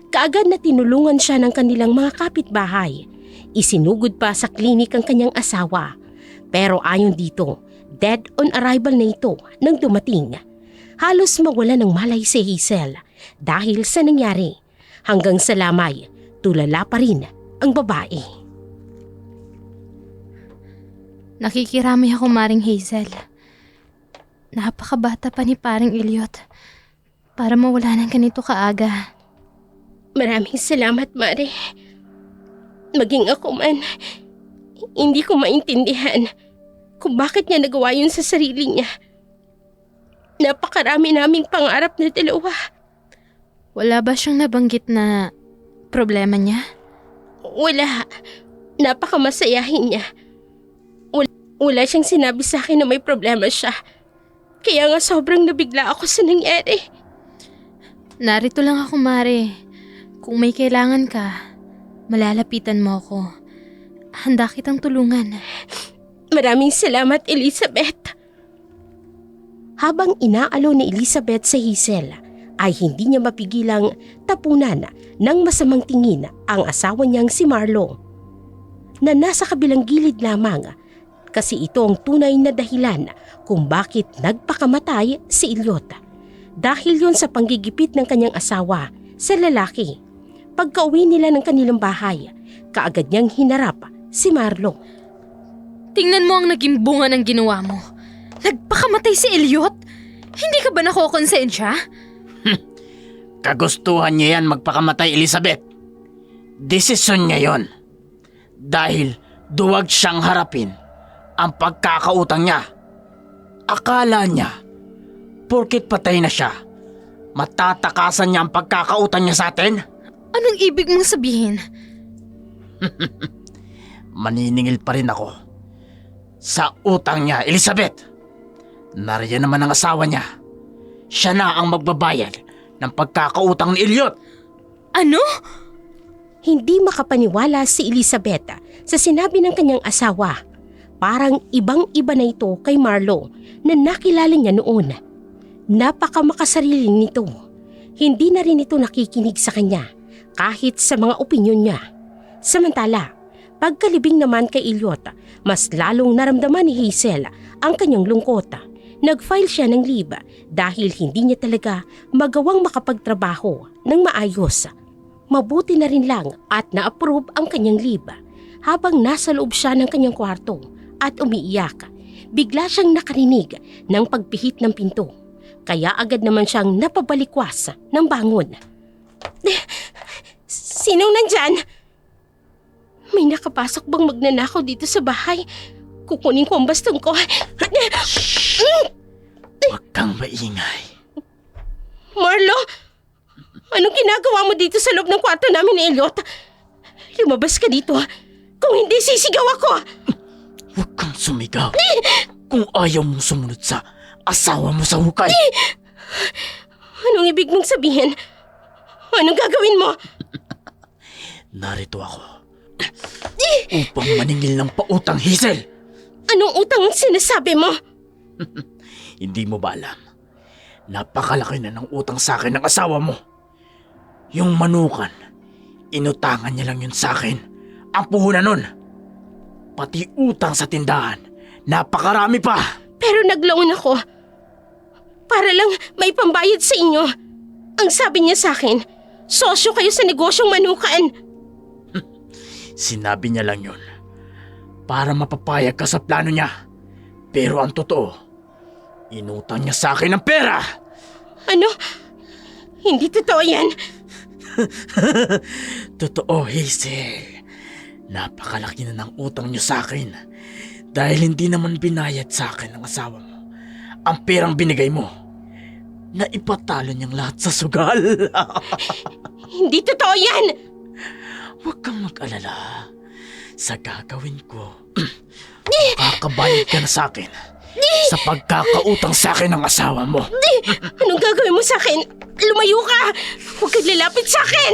Kaagad na tinulungan siya ng kanilang mga kapitbahay. Isinugod pa sa klinik ang kanyang asawa. Pero ayon dito, dead on arrival na ito nang dumating. Halos mawala ng malay si Hazel dahil sa nangyari. Hanggang sa lamay, tulala pa rin ang babae. Nakikirami ako, Maring Hazel. Napakabata pa ni Paring Elliot para mawala ng ganito kaaga. Maraming salamat, Mare. Maging ako man, hindi ko maintindihan kung bakit niya nagawa yun sa sarili niya. Napakarami naming pangarap na dalawa. Wala ba siyang nabanggit na problema niya? Wala. Napakamasayahin niya. Wala siyang sinabi sa akin na may problema siya. Kaya nga sobrang nabigla ako sa nangyari. Narito lang ako, Mare. Kung may kailangan ka, malalapitan mo ako. Handa kitang tulungan. Maraming salamat, Elizabeth. Habang inaalo ni Elizabeth sa Hazel, ay hindi niya mapigilang tapunan ng masamang tingin ang asawa niyang si Marlo, na nasa kabilang gilid lamang kasi ito ang tunay na dahilan kung bakit nagpakamatay si Elliot. Dahil yon sa panggigipit ng kanyang asawa sa lalaki. Pagka-uwi nila ng kanilang bahay, kaagad niyang hinarap si Marlo. Tingnan mo ang naging bunga ng ginawa mo. Nagpakamatay si Elliot? Hindi ka ba nakokonsensya? Kagustuhan niya yan magpakamatay, Elizabeth. Desisyon niya yon. Dahil duwag siyang harapin ang pagkakautang niya. Akala niya, porket patay na siya, matatakasan niya ang pagkakautang niya sa atin? Anong ibig mong sabihin? Maniningil pa rin ako sa utang niya, Elizabeth. Nariyan naman ang asawa niya. Siya na ang magbabayad ng pagkakautang ni Elliot. Ano? Hindi makapaniwala si Elizabeth sa sinabi ng kanyang asawa. Parang ibang-iba na ito kay Marlo na nakilala niya noon. Napakamakasarili nito. Hindi na rin ito nakikinig sa kanya kahit sa mga opinyon niya. Samantala, pagkalibing naman kay Elliot, mas lalong naramdaman ni Hazel ang kanyang lungkot. Nag-file siya ng leave dahil hindi niya talaga magawang makapagtrabaho ng maayos. Mabuti na rin lang at na-approve ang kanyang leave. Habang nasa loob siya ng kanyang kwarto at umiiyak, bigla siyang nakarinig ng pagpihit ng pinto. Kaya agad naman siyang napabalikwas ng bangon. Sinong nandyan? May nakapasok bang magnanakaw dito sa bahay? Kukunin ko ang baston ko. Huwag kang maingay. Marlo! Anong ginagawa mo dito sa loob ng kwarto namin ni Elliot? Lumabas ka dito. Kung hindi, sisigaw ako. Huwag kang sumigaw. Kung ayaw mong sumunod sa asawa mo sa hukay. Anong ibig mong sabihin? Anong gagawin mo? Narito ako upang maningil ng pautang, Hazel. Anong utang ang sinasabi mo? Hindi mo ba alam? Napakalaki na ng utang sa akin ng asawa mo. Yung manukan, inutangan niya lang yun sa akin. Ang puhunan nun. Pati utang sa tindahan, napakarami pa. Pero nag-loan ako. Para lang may pambayad sa inyo. Ang sabi niya sa akin, sosyo kayo sa negosyong manukan. Sinabi niya lang yun para mapapayag ka sa plano niya. Pero ang totoo, inutang niya sa akin ng pera. Ano? Hindi totoo yan. Totoo, Hazel. Napakalaki na ng utang niyo sa akin dahil hindi naman binayad sa akin ng asawa mo ang perang binigay mo na ipatalo niyang lahat sa sugal. Hindi totoo yan. Huwag kang mag-alala. Sa gagawin ko, makakabayad ka na sa akin sa pagkakautang sa akin ng asawa mo. Anong gagawin mo sa akin? Lumayo ka! Huwag kang lalapit sa akin!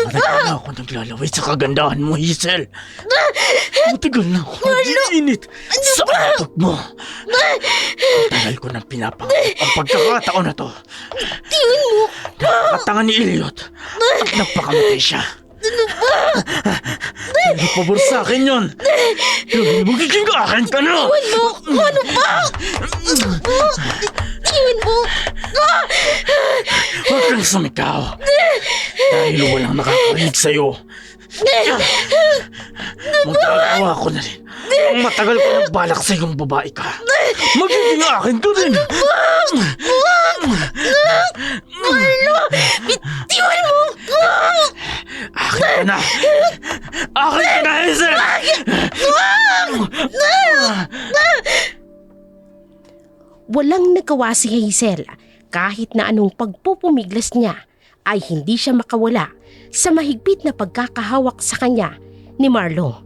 Matagal na ako naglalaway sa kagandahan mo, Hazel. Matagal na ako nag-iinit sa utak mo. Matagal ko nang pinapangarap ang pagkakataon na to. Tingin mo! Nakakatangan ni Elliot at nagpakamatay siya. Pero pabor sa akin yun. Pero magiging akin ka na. Ano ba? Tingin mo! Huwag kang sumigaw. Dahil walang nakakarinig sa'yo. Magagawa ko na rin ang matagal ko nang balak sa iyong babae ka. Magiging akin ka rin. Bitiwan mo! Akin ka na. Akin ka na, Hazel. Walang nagawa si Hazel. Kahit na anong pagpupumiglas niya ay hindi siya makawala sa mahigpit na pagkakahawak sa kanya ni Marlo.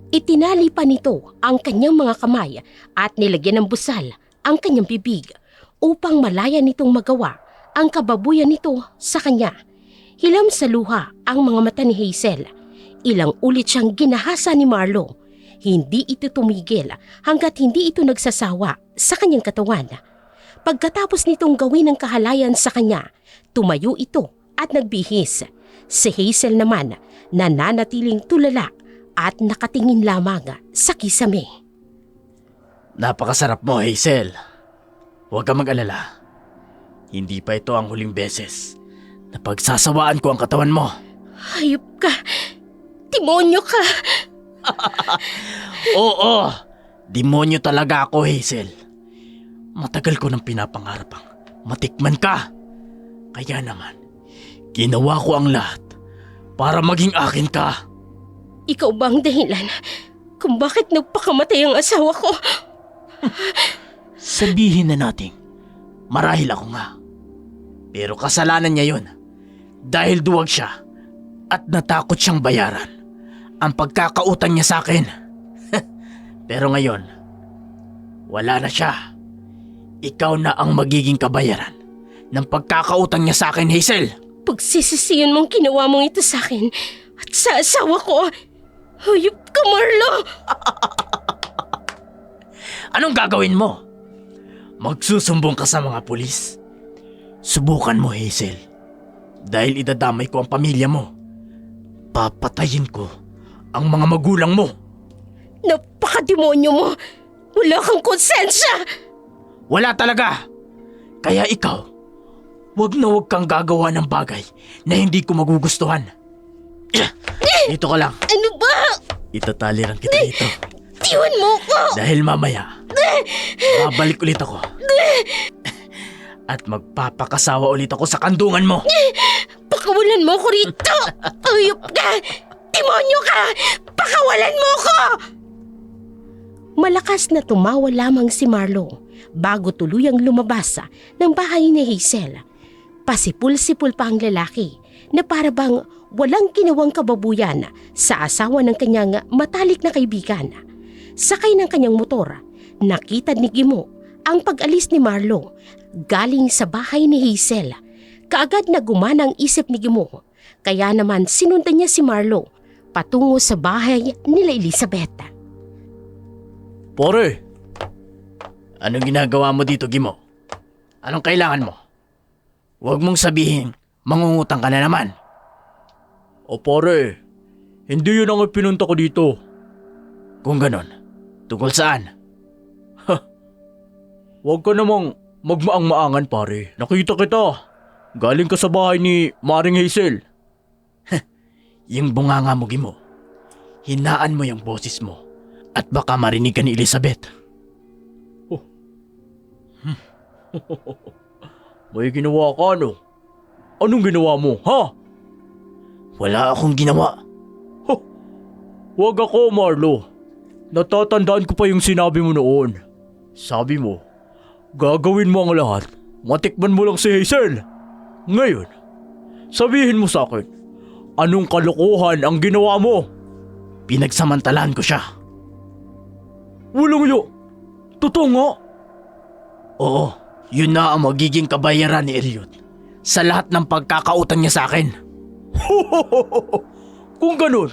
Itinali pa nito ang kanyang mga kamay at nilagyan ng busal ang kanyang bibig upang malaya nitong magawa ang kababuyan nito sa kanya. Hilam sa luha ang mga mata ni Hazel. Ilang ulit siyang ginahasa ni Marlo. Hindi ito tumigil hanggat hindi ito nagsasawa sa kanyang katawan. Pagkatapos nitong gawin ang kahalayan sa kanya, tumayo ito at nagbihis. Si Hazel naman nananatiling tulala at nakatingin lamang sa kisame. Napakasarap mo, Hazel. Huwag kang mag-alala. Hindi pa ito ang huling beses na pagsasawaan ko ang katawan mo. Hayop ka! Demonyo ka! Oo, demonyo talaga ako, Hazel. Matagal ko nang pinapangarap ang matikman ka. Kaya naman, ginawa ko ang lahat para maging akin ka. Ikaw ba ang dahilan kung bakit nagpakamatay ang asawa ko. Sabihin na natin, marahil ako nga. Pero kasalanan niya yun. Dahil duwag siya at natakot siyang bayaran ang pagkakautang niya sa akin. Pero ngayon, wala na siya. Ikaw na ang magiging kabayaran ng pagkakautang niya sa akin, Hazel. Pagsisisiyan mong ginawa mong ito sa akin at sa asawa ko. Hayop ka, Marlo! Anong gagawin mo? Magsusumbong ka sa mga pulis. Subukan mo, Hazel. Dahil idadamay ko ang pamilya mo. Papatayin ko ang mga magulang mo. Napakademonyo mo! Wala kang konsensya! Wala talaga! Kaya ikaw, wag na wag kang gagawa ng bagay na hindi ko magugustuhan. Dito ka lang. Ano ba? Itataliran kita dito. Tiwan mo ko! Dahil mamaya, babalik ulit ako. At magpapakasawa ulit ako sa kandungan mo. Pakawalan mo ko rito! Ayop ka! Demonyo ka! Pakawalan mo ko! Malakas na tumawa lamang si Marlo bago tuluyang lumabas ng bahay ni Hazel. Pasipul-sipul pa ang lalaki na para bang walang ginawang kababuyan sa asawa ng kanyang matalik na kaibigan. Sakay ng kanyang motor, nakita ni Gimo ang pag-alis ni Marlo galing sa bahay ni Hazel. Kaagad na gumana ang isip ni Gimo, kaya naman sinundan niya si Marlo patungo sa bahay nila Elizabeth. Pare, anong ginagawa mo dito, Gimo? Anong kailangan mo? Huwag mong sabihin, mangungutang ka na naman. O pare, hindi yun ang pinunta ko dito. Kung ganon, tungkol saan? Huwag ka namang magmaang-maangan pare. Nakita kita. Galing ka sa bahay ni Maring Hazel. Yung bunganga mo, Gimo. Hinaan mo yung boses mo at baka marinig ka ni Elizabeth. May ginawa ka no? Anong ginawa mo, ha? Wala akong ginawa. Huwag ako, Marlo. Natatandaan ko pa yung sinabi mo noon. Sabi mo, gagawin mo ang lahat. Matikman mo lang si Hazel. Ngayon, sabihin mo sa akin, anong kalokohan ang ginawa mo? Pinagsamantalaan ko siya. Walang yo. Totoo nga. Oo, yun na ang magiging kabayaran ni Elliot sa lahat ng pagkakautang niya sa akin. Kung ganun,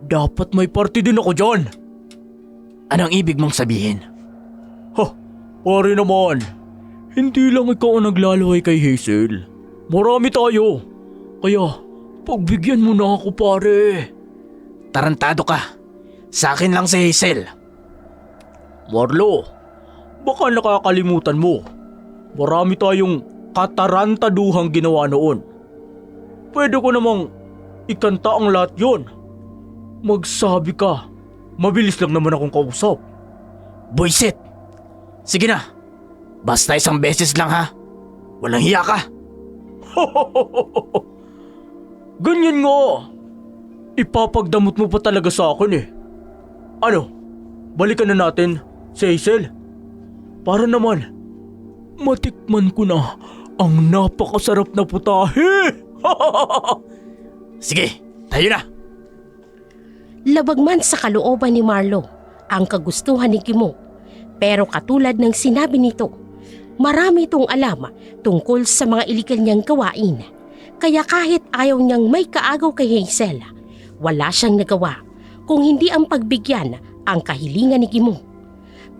dapat may parte din ako dyan. Anong ibig mong sabihin? Pare naman, hindi lang ikaw ang naglalaway kay Hazel. Marami tayo. Kaya, pagbigyan mo na ako pare. Tarantado ka. Sa akin lang si Hazel. Marlo, baka nakakalimutan mo. Marami tayong katarantaduhang ginawa noon. Pwede ko namang ikanta ang lahat yon. Magsabi ka, mabilis lang naman akong kausap. Buisit! Sige na. Basta isang beses lang ha. Walang hiya ka. Ganyan nga. Ipapagdamot mo pa talaga sa akin eh. Ano, balikan na natin si Hazel? Para naman, matikman ko na ang napakasarap na putahe. Sige, tayo na. Labag man sa kalooban ni Marlo ang kagustuhan ni Gimo. Pero katulad ng sinabi nito, marami itong alam tungkol sa mga iligal niyang gawain. Kaya kahit ayaw niyang may kaagaw kay Hazel, wala siyang nagawa kung hindi ang pagbigyan ang kahilingan ni Gimo.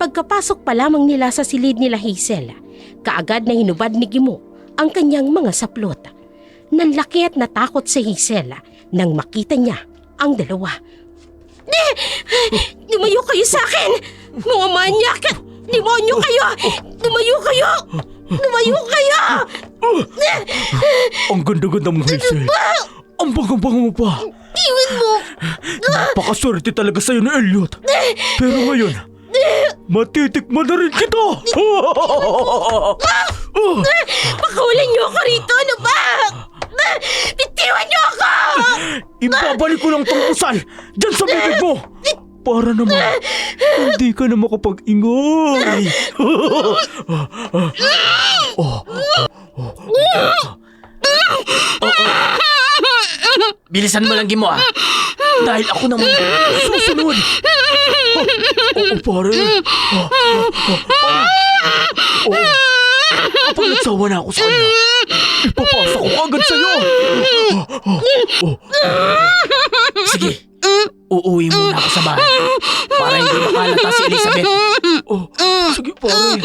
Pagkapasok pa lamang nila sa silid nila Hazel, kaagad na hinubad ni Gimo ang kanyang mga saplot. Nanlaki at natakot si Hazel nang makita niya ang dalawa. Lumayo kayo sa akin! Mga manyak! Demonyo kayo! Lumayo kayo! Lumayo kayo! Ang ganda-ganda mo, Hazel. Ang bangang-bango mo pa. Iwan mo! Napakaswerte talaga sa'yo ni Elliot. Pero ngayon, matitikman na rin kita. Pakawalan niyo ako rito! Ano ba? Bitiwan niyo ako! Ibabalik ko lang tong usal dyan sa bibig mo. para naman hindi ka na makapag-ingay. Bilisan mo lang, Gimo, ah. Dahil ako naman susunod. Oo, pare. Kapag nagsawa na ako sa kanya, Ipapasa ko agad sa'yo. sige, uuwi muna ako sa bahay para hindi makalata si Elizabeth. Sige, pare.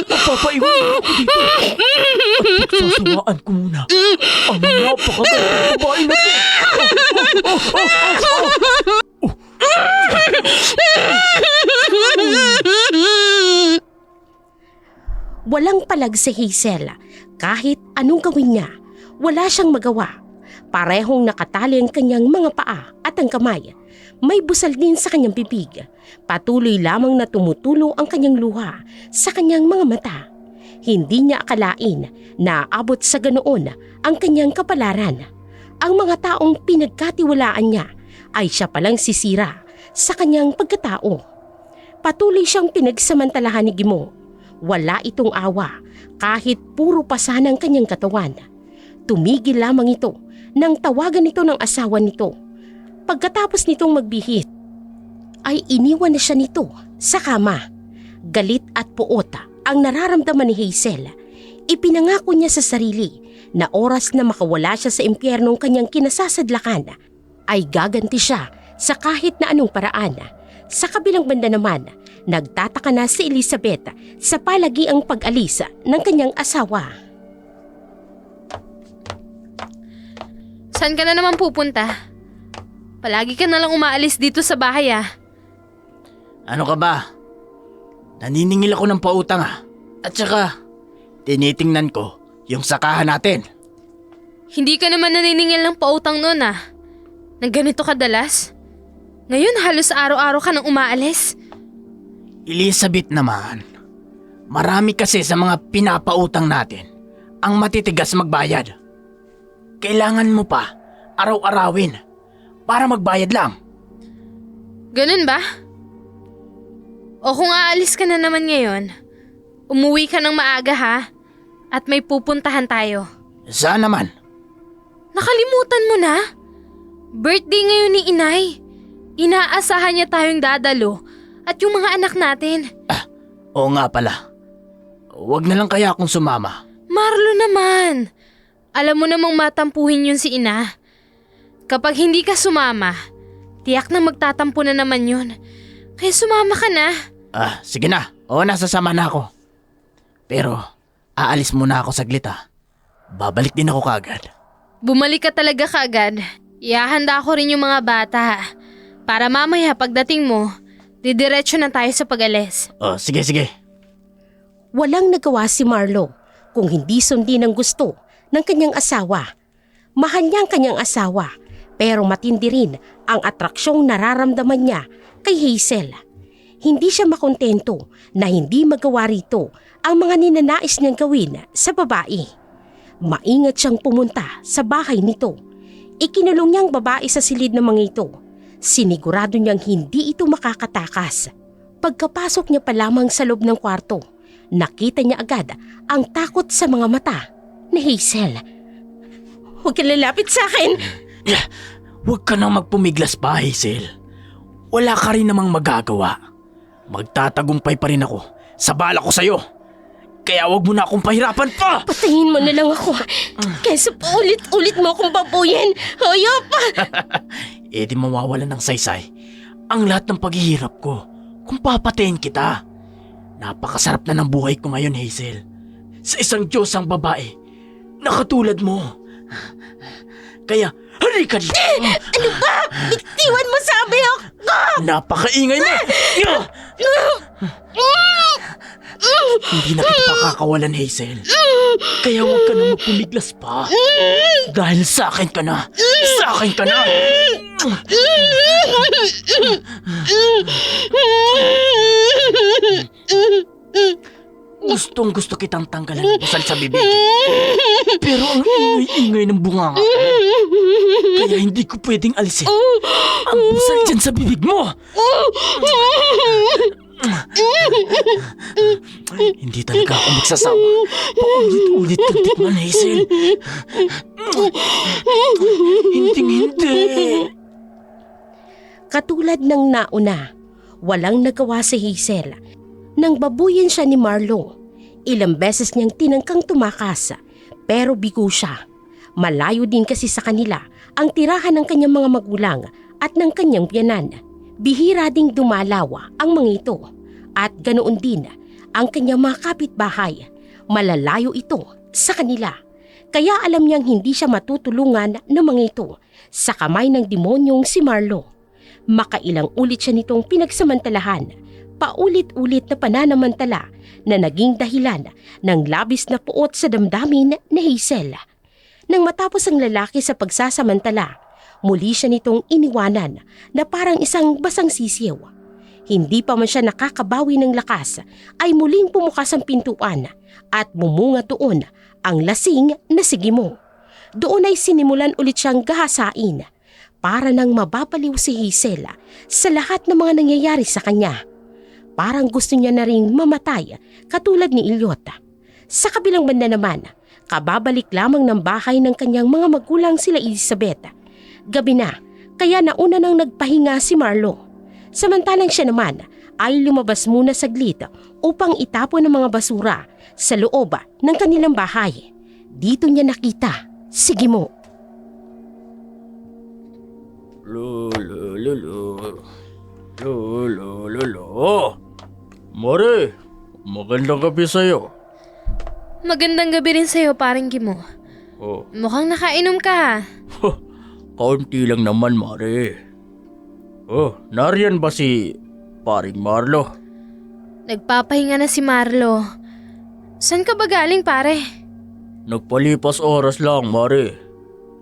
Papaiwan ako dito. At pagsasawaan ko muna ang napakagandang babae na to. Walang palag si Hazel. Kahit anong gawin niya, wala siyang magawa. Parehong nakatali ang kanyang mga paa at ang kamay. May busal din sa kanyang bibig. Patuloy lamang na tumutulo ang kanyang luha sa kanyang mga mata. Hindi niya akalain na aabot sa ganoon ang kanyang kapalaran. Ang mga taong pinagkatiwalaan niya ay siya palang sisira sa kanyang pagkatao. Patuloy siyang pinagsamantalahan ni Gimo. Wala itong awa kahit puro pasa ng kanyang katawan. Tumigil lamang ito nang tawagan ito ng asawa nito. Pagkatapos nitong magbihis, ay iniwan na siya nito sa kama. Galit at puot ang nararamdaman ni Hazel. Ipinangako niya sa sarili na oras na makawala siya sa impyernong kanyang kinasasadlakan, ay gaganti siya sa kahit na anong paraan. Sa kabilang banda naman, nagtataka na si Elizabeth sa palagiang pag-alis ng kanyang asawa. Saan ka na naman pupunta? Palagi ka na lang umaalis dito sa bahay ah. Ano ka ba? Naniningil ako ng pautang, ah. At saka, tinitingnan ko yung sakahan natin. Hindi ka naman naniningil ng pautang noon ah. Nang ganito kadalas? Ngayon halos araw-araw ka nang umaalis. Elizabeth naman, marami kasi sa mga pinapautang natin ang matitigas magbayad. Kailangan mo pa araw-arawin para magbayad lang. Ganun ba? O kung aalis ka na naman ngayon, umuwi ka ng maaga ha? At may pupuntahan tayo. Saan naman? Nakalimutan mo na? Birthday ngayon ni Inay. Inaasahan niya tayong dadalo at yung mga anak natin. Oo nga pala. Huwag na lang kaya akong sumama. Marlo naman. Alam mo namang matampuhin yun si Ina. Kapag hindi ka sumama, tiyak na magtatampo na naman yun. Kaya sumama ka na. Sige na. Oo na, sasama na ako. Pero, aalis muna ako saglit, ah. Babalik din ako kaagad. Bumalik ka talaga kaagad. Ihahanda ko rin yung mga bata. Para mamaya pagdating mo, didiretso na tayo sa pag-alis. Sige. Walang nagawa si Marlo kung hindi sundin ang gusto ng kanyang asawa. Mahal niya ang kanyang asawa, pero matindi rin ang atraksyong nararamdaman niya kay Hazel. Hindi siya makontento na hindi magawa rito ang mga ninanais niyang gawin sa babae. Maingat siyang pumunta sa bahay nito. Ikinulong niyang babae sa silid ng mga ito. Sinigurado niyang hindi ito makakatakas. Pagkapasok niya pa lamang sa loob ng kwarto, nakita niya agad ang takot sa mga mata ni Hazel. Huwag ka lalapit sa akin! Huwag ka nang magpumiglas pa, Hazel. Wala ka rin namang magagawa. Magtatagumpay pa rin ako sa bala ko sa'yo. Kaya huwag mo na akong pahirapan pa! Patayin mo na lang ako kaysa pa ulit-ulit mo akong babuyin. Hayop! Di mawawalan ng saysay ang lahat ng paghihirap ko kung papatayin kita. Napakasarap na ng buhay ko ngayon, Hazel. Sa isang Diyos ang babae na katulad mo. Kaya, halika dito! Ano ba? Bitiwan mo sabi ako! Napakaingay mo! Hindi na kita pakakawalan, Hazel. Kaya huwag ka na magpumiglas pa. Dahil sa akin ka na. Sa akin ka na! Gustong gusto kitang tanggalan ng busal sa bibig. Pero ang ingay-ingay ng bunganga ko, kaya hindi ko pwedeng alisin ang busal dyan sa bibig mo. Hindi talaga ako magsasawa. Paulit-ulit kang tikman, Hazel. Hinding-hindi. Katulad ng nauna, walang nagawa si Hazel. Nang babuyan siya ni Marlo, ilang beses niyang tinangkang tumakas, pero bigo siya. Malayo din kasi sa kanila ang tirahan ng kanyang mga magulang at ng kanyang biyanan. Bihira ding dumalaw ang mga ito at ganoon din ang kanyang mga kapitbahay. Malalayo ito sa kanila. Kaya alam niyang hindi siya matutulungan ng mga ito sa kamay ng demonyong si Marlo. Makailang ulit siya nitong pinagsamantalahan. Paulit-ulit na pananamantala na naging dahilan ng labis na puot sa damdamin ni Hazel. Nang matapos ang lalaki sa pagsasamantala, muli siya nitong iniwanan na parang isang basang sisiw. Hindi pa man siya nakakabawi ng lakas ay muling pumukas ang pintuan at bumunga doon ang lasing na sigimo. Doon ay sinimulan ulit siyang gahasain para nang mababaliw si Hazel sa lahat ng mga nangyayari sa kanya. Parang gusto niya na ring mamatay katulad ni Elliot. Sa kabilang banda naman, kababalik lamang ng bahay ng kanyang mga magulang sila Elizabeth. Gabi na, kaya nauna nang nagpahinga si Marlo. Samantalang siya naman ay lumabas muna saglit upang itapon ang mga basura sa loob ng kanilang bahay. Dito niya nakita si Gimo. Mare, magandang gabi sa'yo. Magandang gabi rin sa'yo, paring Gimo. Oh, Mukhang nakainom ka ha. kaunti lang naman, Mare. Oh, nariyan ba si paring Marlo? Nagpapahinga na si Marlo. Saan ka ba galing, pare? Nagpalipas oras lang, Mare.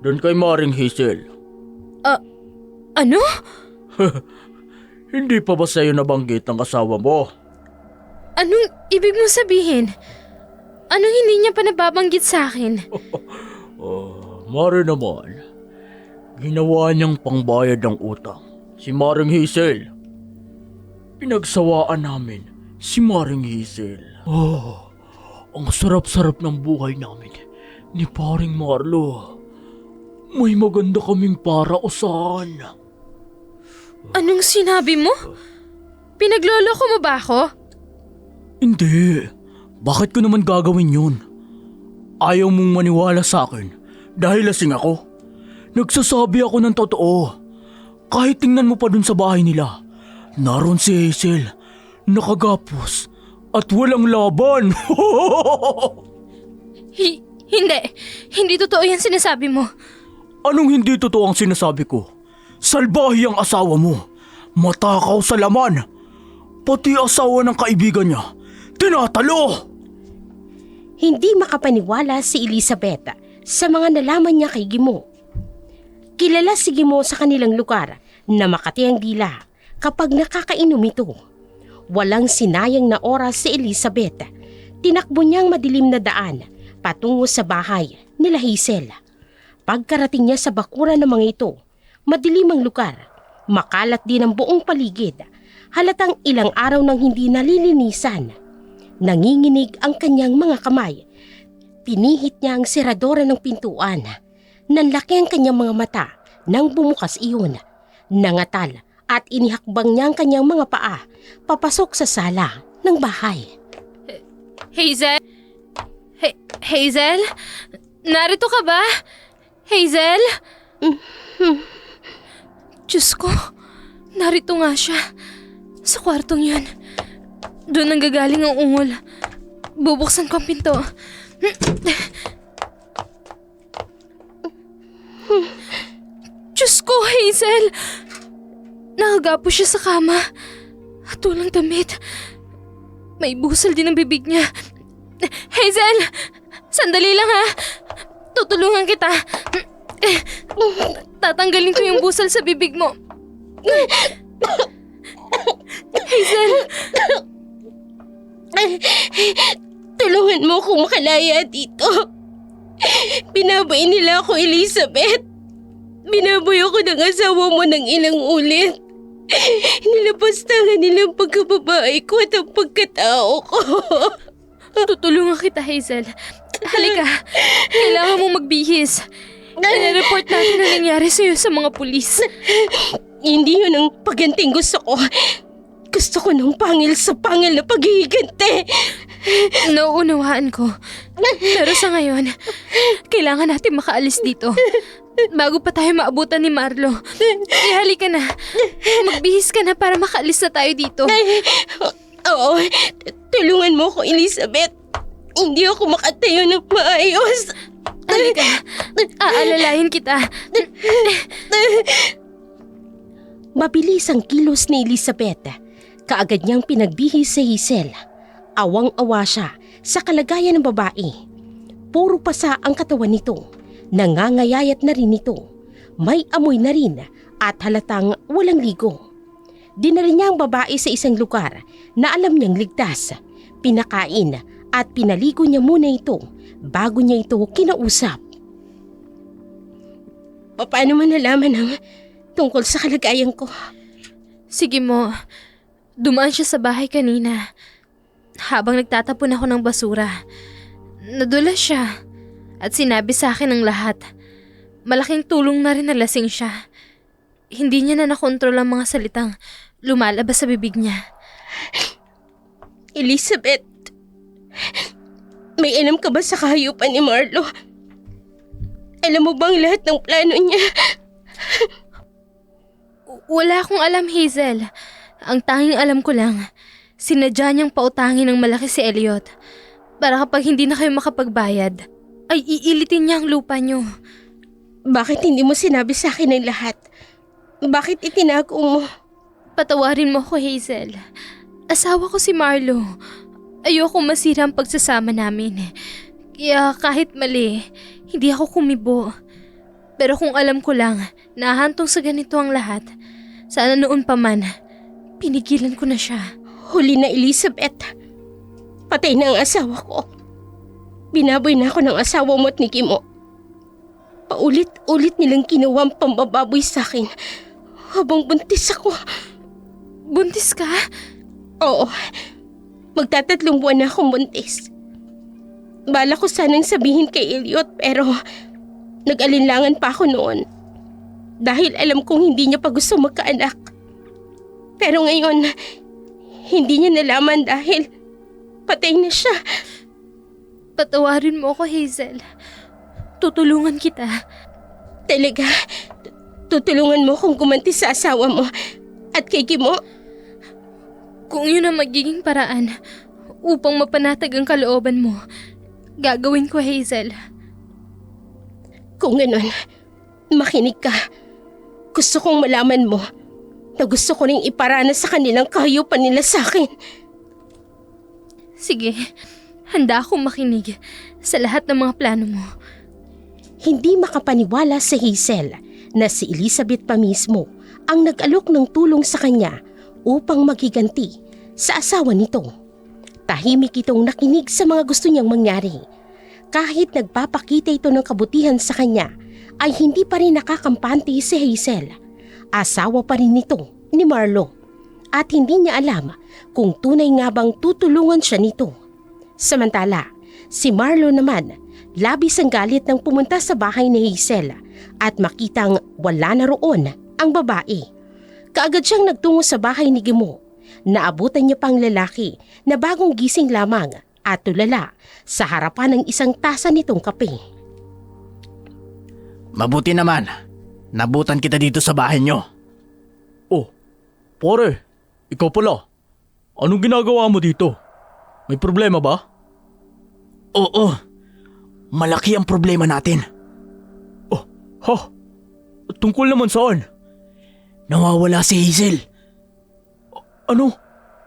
Doon kay Maring Hazel. Ano? Hindi pa ba sa'yo nabanggit ang asawa mo? Anong ibig mo sabihin? Anong hindi niya pa nababanggit sa akin? Mare naman. Ginawa niyang pangbayad ng utang si Maring Hazel. Pinagsawaan namin si Maring Hazel. Oh, ang sarap-sarap ng buhay namin ni paring Marlo. May maganda kaming parausan. Anong sinabi mo? Pinagloloko mo ba ako? Hindi. Bakit ko naman gagawin yun? Ayaw mong maniwala sa akin dahil lasing ako. Nagsasabi ako ng totoo. Kahit tingnan mo pa dun sa bahay nila, naroon si Hazel, nakagapos at walang laban. Hindi totoo yan sinasabi mo. Anong hindi totoo ang sinasabi ko? Salbahe ang asawa mo. Matakaw sa laman. Pati asawa ng kaibigan niya, tinatalo. Hindi makapaniwala si Elizabeth sa mga nalaman niya kay Gimo. Kilala si Gimo sa kanilang lugar na makati ang dila kapag nakakainom ito. Walang sinayang na oras si Elizabeth. Tinakbo niyang madilim na daan patungo sa bahay nila Hazel. Pagkarating niya sa bakuran ng mga ito, madilim ang lugar, makalat din ang buong paligid. Halatang ilang araw nang hindi nalilinisan. Nanginginig ang kanyang mga kamay. Pinihit niya ang seradora ng pintuan. Nanlaki ang kanyang mga mata nang bumukas iyon. Nangatal at inihakbang niya ang kanyang mga paa papasok sa sala ng bahay. Hazel? Hazel? Narito ka ba? Hazel? Diyos ko, narito nga siya. Sa kwartong yun. Doon nanggagaling ang ungol. Bubuksan ko ang pinto. Diyos ko, Hazel! Nakagapo siya sa kama. At walang damit. May busal din ang bibig niya. Hazel! Sandali lang ha! Tutulungan kita. Tatanggalin ko yung busal sa bibig mo. Hazel! Tulungan mo akong makalaya dito. Binaboy nila ako, Elizabeth. Binaboy ako ng asawa mo ng ilang ulit. Nilapastangan nilang pagkababae ko at ang pagkatao ko. Tutulungan kita, Hazel. Halika, kailangan mong magbihis. I-report natin ang nangyari sa'yo sa mga pulis. Hindi yun ang paganting gusto ko. Gusto ko ng pangil sa pangil na paghihiganti. Nauunawaan ko. Pero sa ngayon, kailangan natin makaalis dito. Bago pa tayo maabutan ni Marlo. Halika na. Magbihis ka na para makaalis na tayo dito. Oo, tulungan mo ako, Elizabeth. Hindi ako makatayo ng maayos. Halika. Aalalayan kita. Mabilis ang kilos ni Elizabeth. Kaagad niyang pinagbihis si Hazel. Awang-awa siya sa kalagayan ng babae. Puro pasa ang katawan nito. Nangangayayat na rin ito. May amoy na rin at halatang walang ligo. Dinala niya ang babae sa isang lugar na alam niyang ligtas. Pinakain at pinaligo niya muna ito bago niya ito kinausap. Paano man nalaman ang tungkol sa kalagayan ko? Sige mo. Dumaan siya sa bahay kanina. Habang nagtatapon ako ng basura. Nadulas siya. At sinabi sa akin ang lahat. Malaking tulong na rin na lasing siya. Hindi niya na nakontrol ang mga salitang lumalabas sa bibig niya. Elizabeth, may alam ka ba sa kahayupan ni Marlo? Alam mo bang lahat ng plano niya? Wala akong alam, Hazel. Ang tanging alam ko lang, sinadya niyang pautangin ng malaki si Elliot para kapag hindi na kayo makapagbayad, ay iilitin niya ang lupa niyo. Bakit hindi mo sinabi sa akin ang lahat? Bakit itinago mo? Patawarin mo ako, Hazel. Asawa ko si Marlo. Ayoko masira ang pagsasama namin. Kaya kahit mali, hindi ako kumibo. Pero kung alam ko lang, nahantong sa ganito ang lahat, sana noon pa man, pinigilan ko na siya. Huli na, Elizabeth. Patay na ang asawa ko. Binaboy na ako ng asawa mo at ni Kimo. Paulit-ulit nilang ginawa ang pambababoy sa akin habang buntis ako. Buntis ka? Oo, magtatatlong buwan na akong buntis. Bala ko sanang sabihin kay Elliot pero nag-alinlangan pa ako noon. Dahil alam kong hindi niya pa gusto magkaanak. Pero ngayon, hindi niya nalaman dahil patay na siya. Patawarin mo ako, Hazel. Tutulungan kita. Talaga, tutulungan mo kung gumanti sa asawa mo at kay Kimo? Kung yun ang magiging paraan upang mapanatag ang kalooban mo, gagawin ko, Hazel. Kung ganun, makinig ka. Gusto kong malaman mo na gusto ko ring iparana sa kanilang kahayupan nila sa akin. Sige, handa akong makinig sa lahat ng mga plano mo. Hindi makapaniwala si Hazel na si Elizabeth pa mismo ang nag-alok ng tulong sa kanya upang maghiganti sa asawa nito. Tahimik itong nakinig sa mga gusto niyang mangyari. Kahit nagpapakita ito ng kabutihan sa kanya, ay hindi pa rin nakakampante si Hazel. Asawa pa rin nito ni Marlo at hindi niya alam kung tunay nga bang tutulungan siya nito. Samantala, si Marlo naman, labis ang galit nang pumunta sa bahay ni Hazel at makitang wala na roon ang babae. Kaagad siyang nagtungo sa bahay ni Gimo. Naabutan niya pang lalaki na bagong gising lamang at tulala sa harapan ng isang tasa nitong kape. Mabuti naman. Nabutan kita dito sa bahay nyo. Oh, pare, ikaw pala. Anong ginagawa mo dito? May problema ba? Oo. Malaki ang problema natin. Oh, ha? Tungkol naman saan? Nawawala si Hazel. Ano?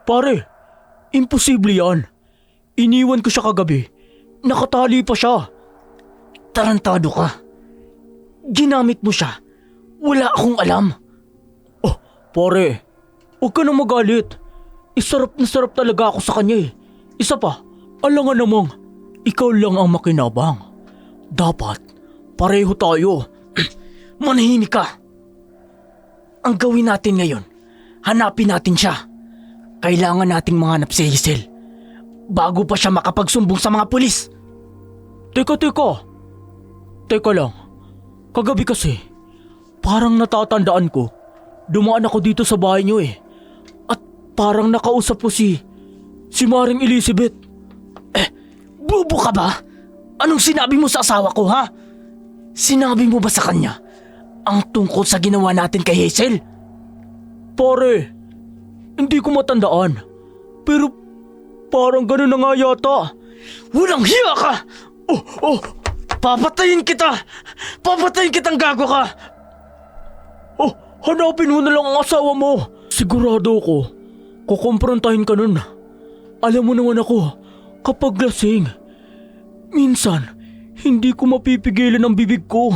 Pare, imposible yan. Iniwan ko siya kagabi. Nakatali pa siya. Tarantado ka. Ginamit mo siya. Wala akong alam. Oh, pare, huwag ka na magalit. Isarap na sarap talaga ako sa kanya eh. Isa pa, Alangan namang, ikaw lang ang makinabang. Dapat, pareho tayo. Manahimik ka! Ang gawin natin ngayon, hanapin natin siya. Kailangan nating mahanap si Hazel bago pa siya makapagsumbong sa mga pulis. Teka lang. Kagabi kasi, parang natatandaan ko, dumaan ako dito sa bahay niyo eh. At parang nakausap ko si Maring Elizabeth. Bubo ka ba? Anong sinabi mo sa asawa ko, ha? Sinabi mo ba sa kanya ang tungkol sa ginawa natin kay Hazel? Pare, hindi ko matandaan. Pero parang ganun na nga yata. Walang hiya ka! Papatayin kita! Papatayin kitang gago ka! Hanapin mo na lang ang asawa mo. Sigurado ko, kukumprontahin ka nun. Alam mo naman ako, kapag lasing, minsan, hindi ko mapipigilan ang bibig ko.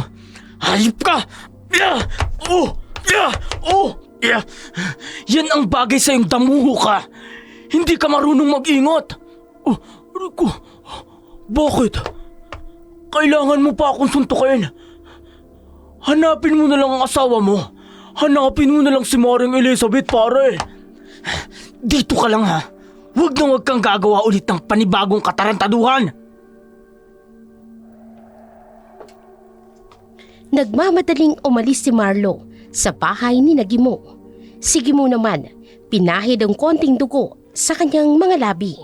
Hayop ka! Yan ang bagay sa iyong damuho ka. Hindi ka marunong mag-ingot. Rico, bakit? Kailangan mo pa akong suntukin. Hanapin mo na lang ang asawa mo. Hanapin mo na lang si Maring Elizabeth, pare. Dito ka lang, ha? Huwag na huwag kang gagawa ulit ng panibagong katarantaduhan. Nagmamadaling umalis si Marlo sa bahay ni Gimo. Si Gimo naman, pinahid ang konting dugo sa kanyang mga labi.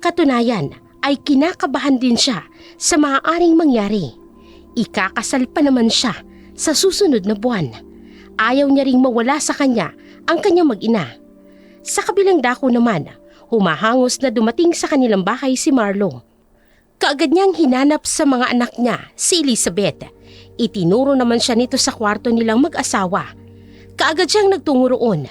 Katunayan ay kinakabahan din siya sa maaaring mangyari. Ikakasal pa naman siya sa susunod na buwan. Ayaw niya ring mawala sa kanya ang kanyang mag-ina. Sa kabilang dako naman, humahangos na dumating sa kanilang bahay si Marlo. Kaagad niyang hinanap sa mga anak niya si Elizabeth. Itinuro naman siya nito sa kwarto nilang mag-asawa. Kaagad siyang nagtungo roon.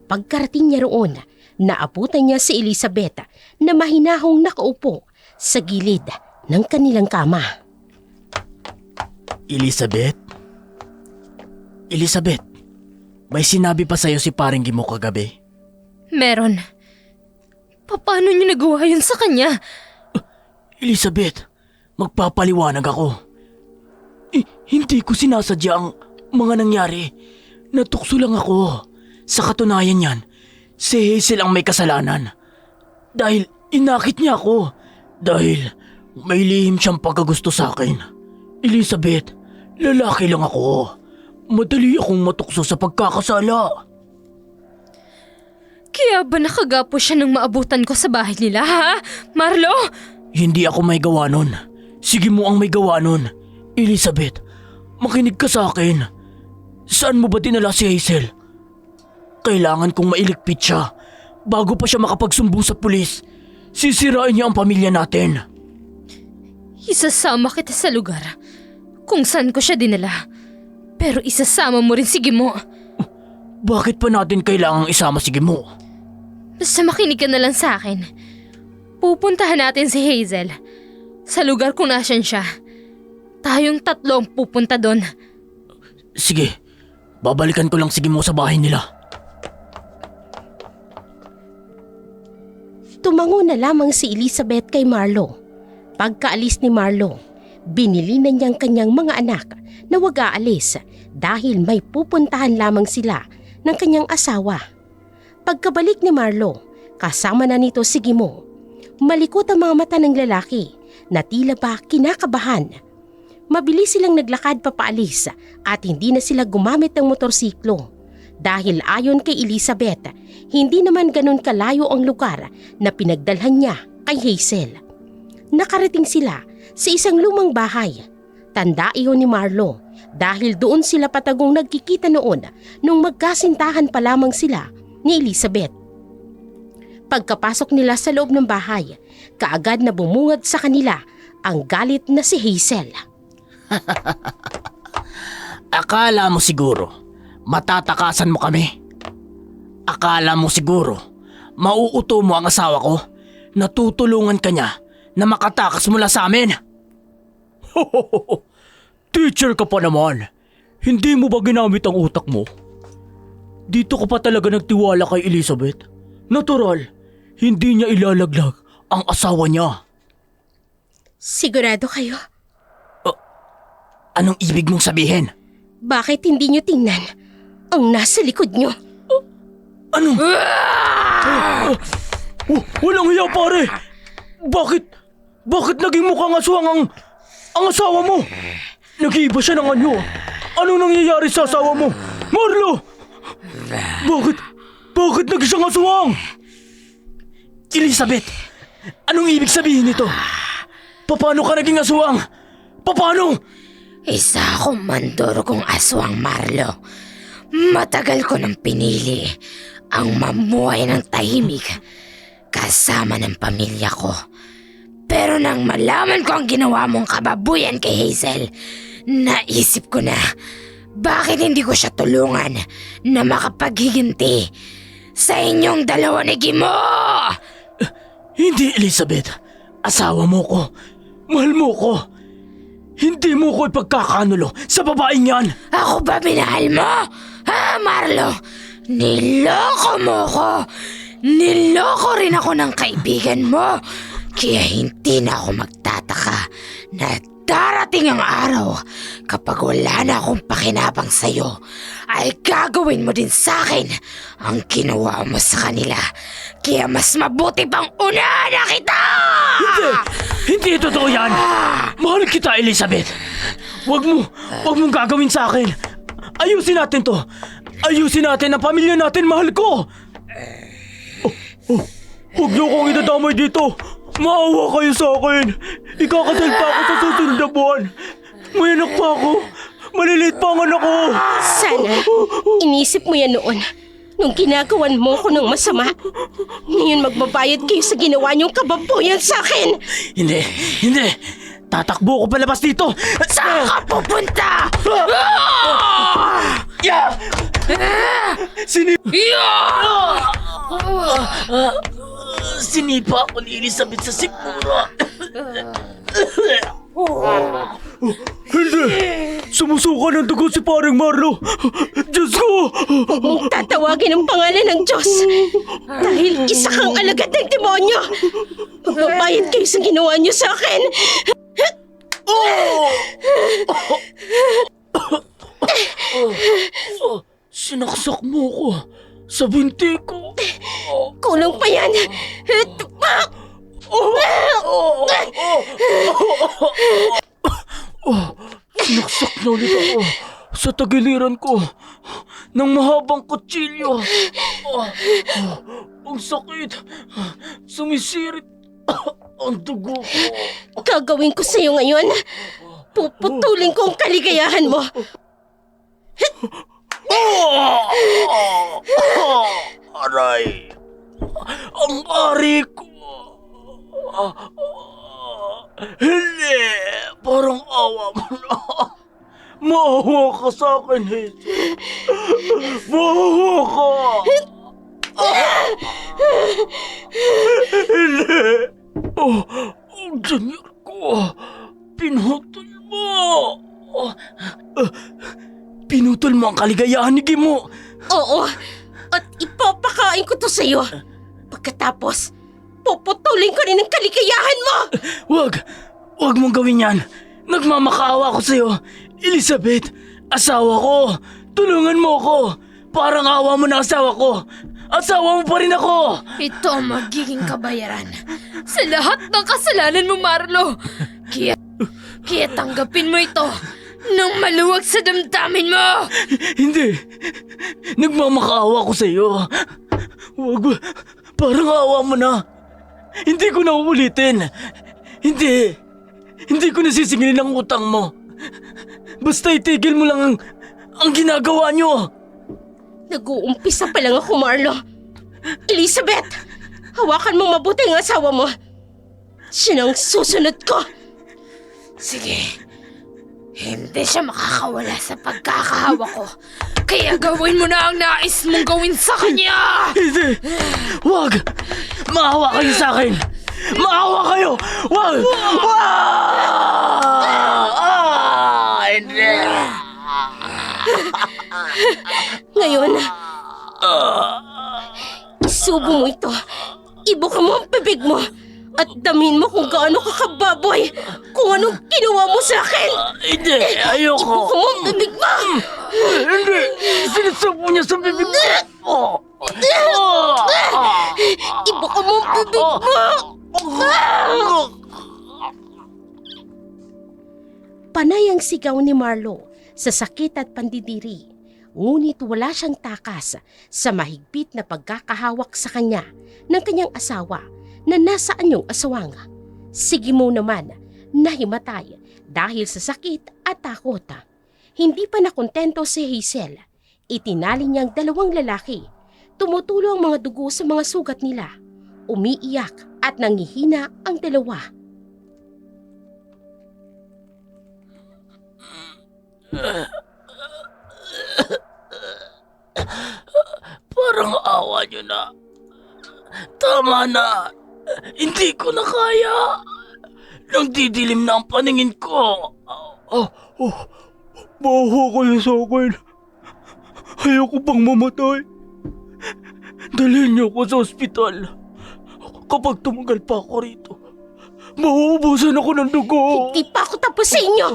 Pagkarating niya roon, naabutan niya si Elizabeth na mahinahong nakaupo sa gilid ng kanilang kama. Elizabeth, may sinabi pa sa'yo si paring Gimo kagabi? Meron. Paano niyo nagawa yun sa kanya? Elizabeth, magpapaliwanag ako. Hindi ko sinasadya ang mga nangyari. Natukso lang ako. Sa katunayan yan, si Hazel ang may kasalanan. Dahil inakit niya ako. Dahil may lihim siyang pagkagusto sa akin. Elizabeth, lalaki lang ako. Madali akong matukso sa pagkakasala. Kaya ba nakagapo siya nang maabutan ko sa bahay nila, ha? Marlo? Hindi ako may gawa nun. Sige mo ang may gawa nun. Elizabeth, makinig ka sa akin. Saan mo ba dinala si Hazel? Kailangan kong mailigpit siya bago pa siya makapagsumbong sa pulis. Sisirain niya ang pamilya natin. Isasama kita sa lugar kung saan ko siya dinala. Pero isasama mo rin si Gimo. Bakit pa natin kailangang isama si Gimo? Basta makinig ka na lang sa akin. Pupuntahan natin si Hazel sa lugar kung nasan siya. Tayong tatlo ang pupunta doon. Sige, babalikan ko lang si Gimo sa bahay nila. Tumango na lamang si Elizabeth kay Marlo. Pagkaalis ni Marlo, binili na niyang kanyang mga anak na wag aalis dahil may pupuntahan lamang sila ng kanyang asawa. Pagkabalik ni Marlo, kasama na nito si Gimo. Malikot ang mga mata ng lalaki na tila ba kinakabahan. Mabilis silang naglakad papaalis at hindi na sila gumamit ng motorsiklo. Dahil ayon kay Elizabeth, hindi naman ganun kalayo ang lugar na pinagdalhan niya kay Hazel. Nakarating sila sa isang lumang bahay. Tanda iyon ni Marlo dahil doon sila patagong nagkikita noon nung magkasintahan pa lamang sila ni Elizabeth. Pagkapasok nila sa loob ng bahay, kaagad na bumungad sa kanila ang galit na si Hazel. Akala mo siguro, matatakasan mo kami? Akala mo siguro, mauuto mo ang asawa ko? Natutulungan ka niya na makatakas mula sa amin? Teacher ka pa naman. Hindi mo ba ginamit ang utak mo? Dito ko pa talaga nagtiwala kay Elizabeth. Natural, hindi niya ilalaglag ang asawa niya. Sigurado kayo? Anong ibig mong sabihin? Bakit hindi nyo tingnan ang nasa likod nyo? Anong? Walang hiya, pare! Bakit naging mukhang aswang ang asawa mo? Nag-iiba siya ng anyo. Anong nangyayari sa asawa mo? Marlo! Bakit naging siyang aswang? Elizabeth, anong ibig sabihin nito? Paano ka naging aswang? Paano? Isa akong mandurugong aswang, Marlo. Matagal ko nang pinili ang mamuhay ng tahimik kasama ng pamilya ko. Pero nang malaman ko ang ginawa mong kababuyan kay Hazel, naisip ko na bakit hindi ko siya tulungan na makapaghiginti sa inyong dalawa ni Gimo. Hindi, Elizabeth. Asawa mo ko. Mahal mo ko. Hindi mo ko ipagkakanulo sa babaeng yan. Ako ba minahal mo? Ha, Marlo? Niloko mo ko. Niloko rin ako ng kaibigan mo. Kaya hindi na ako magtataka na darating ang araw kapag wala na akong pakinabang sa'yo ay gagawin mo din sa akin ang ginawa mo sa kanila. Kaya mas mabuti pang unahan na kita! Hindi totoo yan. Mahal kita, Elizabeth. Huwag mong gagawin sa akin. Ayusin natin to. Ayusin natin ang pamilya natin, mahal ko. Huwag niyo akong idadamay dito. Maawa kayo sa akin. Ikakasal pa ako sa susunod na buwan. May anak pa ako. Maliliit pa ang anak ko. Sana, inisip mo yan noon. Nung ginagawan mo ko ng masama. Ngayon magbabayad kayo sa ginawa niyong kababuyan sa akin. Hindi. Tatakbo ko palabas dito. Saan ka pupunta? Yeah! Sinipa ako ni Elizabeth sa sikmura. Hindi! Sumusuka ng dugo si paring Marlo! Diyos ko! Huwag mong tatawagin ang pangalan ng Diyos. Dahil isa kang alagad ng demonyo. Magbabayad kayo sa ginawa niyo sa akin. Sinaksak mo ko sa binti ko. Kulang pa yan. Sinaksak na ulit ako sa tagiliran ko ng mahabang kutsilyo. Ang sakit. Sumisirit ang dugo ko. Gagawin ko sa'yo ngayon. Puputulin ko ang kaligayahan mo. Aray! Ang ari ko! Hindi! Parang awa mo na. Maawa ka sa akin, Jesus. Maawa ka! Hindi! Ang junior ko! Pinutol mo! Pinutol mo ang kaligayahan ni Gimo. Oo. At ipapakain ko to sa'yo. Pagkatapos, puputulin ko rin ang kaligayahan mo. Huwag mong gawin yan. Nagmamakaawa ako sa'yo. Elizabeth, asawa ko. Tulungan mo ko. Parang awa mo na asawa ko. Asawa mo pa rin ako. Ito ang magiging kabayaran sa lahat ng kasalanan mo, Marlo. Kaya tanggapin mo ito nang maluwag sa damdamin mo. Hindi. Nagmamakaawa ko sa'yo. Huwag. Parang awa mo na. Hindi ko na uulitin. Hindi ko nasisingilin ang utang mo. Basta itigil mo lang ang ginagawa nyo. Nag-uumpisa pa lang ako, Marlo. Elizabeth, hawakan mo mabuti ang asawa mo. Siya ang susunod ko. Sige, hindi siya makakawala sa pagkakahawa ko. Kaya gawin mo na ang nais mong gawin sa kanya! Hindi. Huwag. Maawa kayo sa akin. Maawa kayo. Huwag. Hindi! Ngayon, isubo mo ito. Ibuka mo ang bibig mo. At damin mo kung gaano ka kababoy, kung anong ginawa mo sa akin. Hindi, ayoko. Ibuka mo ang bibig mo. Hindi, sinasap mo niya sa bibig ko. Ibuka mo ang bibig mo. Panay ang sigaw ni Marlo sa sakit at pandidiri. Ngunit wala siyang takas sa mahigpit na pagkakahawak sa kanya ng kanyang asawa na nasa anyong asawang. Sige mo naman, nahimatay dahil sa sakit at takot. Hindi pa nakontento si Hazel. Itinali niyang dalawang lalaki. Tumutulo ang mga dugo sa mga sugat nila. Umiiyak at nangihina ang dalawa. Parang awa niyo na. Tama na. Hindi ko na kaya. Nang didilim na ang paningin ko. Bawa kayo sa akin. Ayoko pang mamatay. Dalhin niyo ako sa ospital. Kapag tumagal pa ako rito, mauubusan ako ng dugo. Hindi pa ako tapos sa inyo.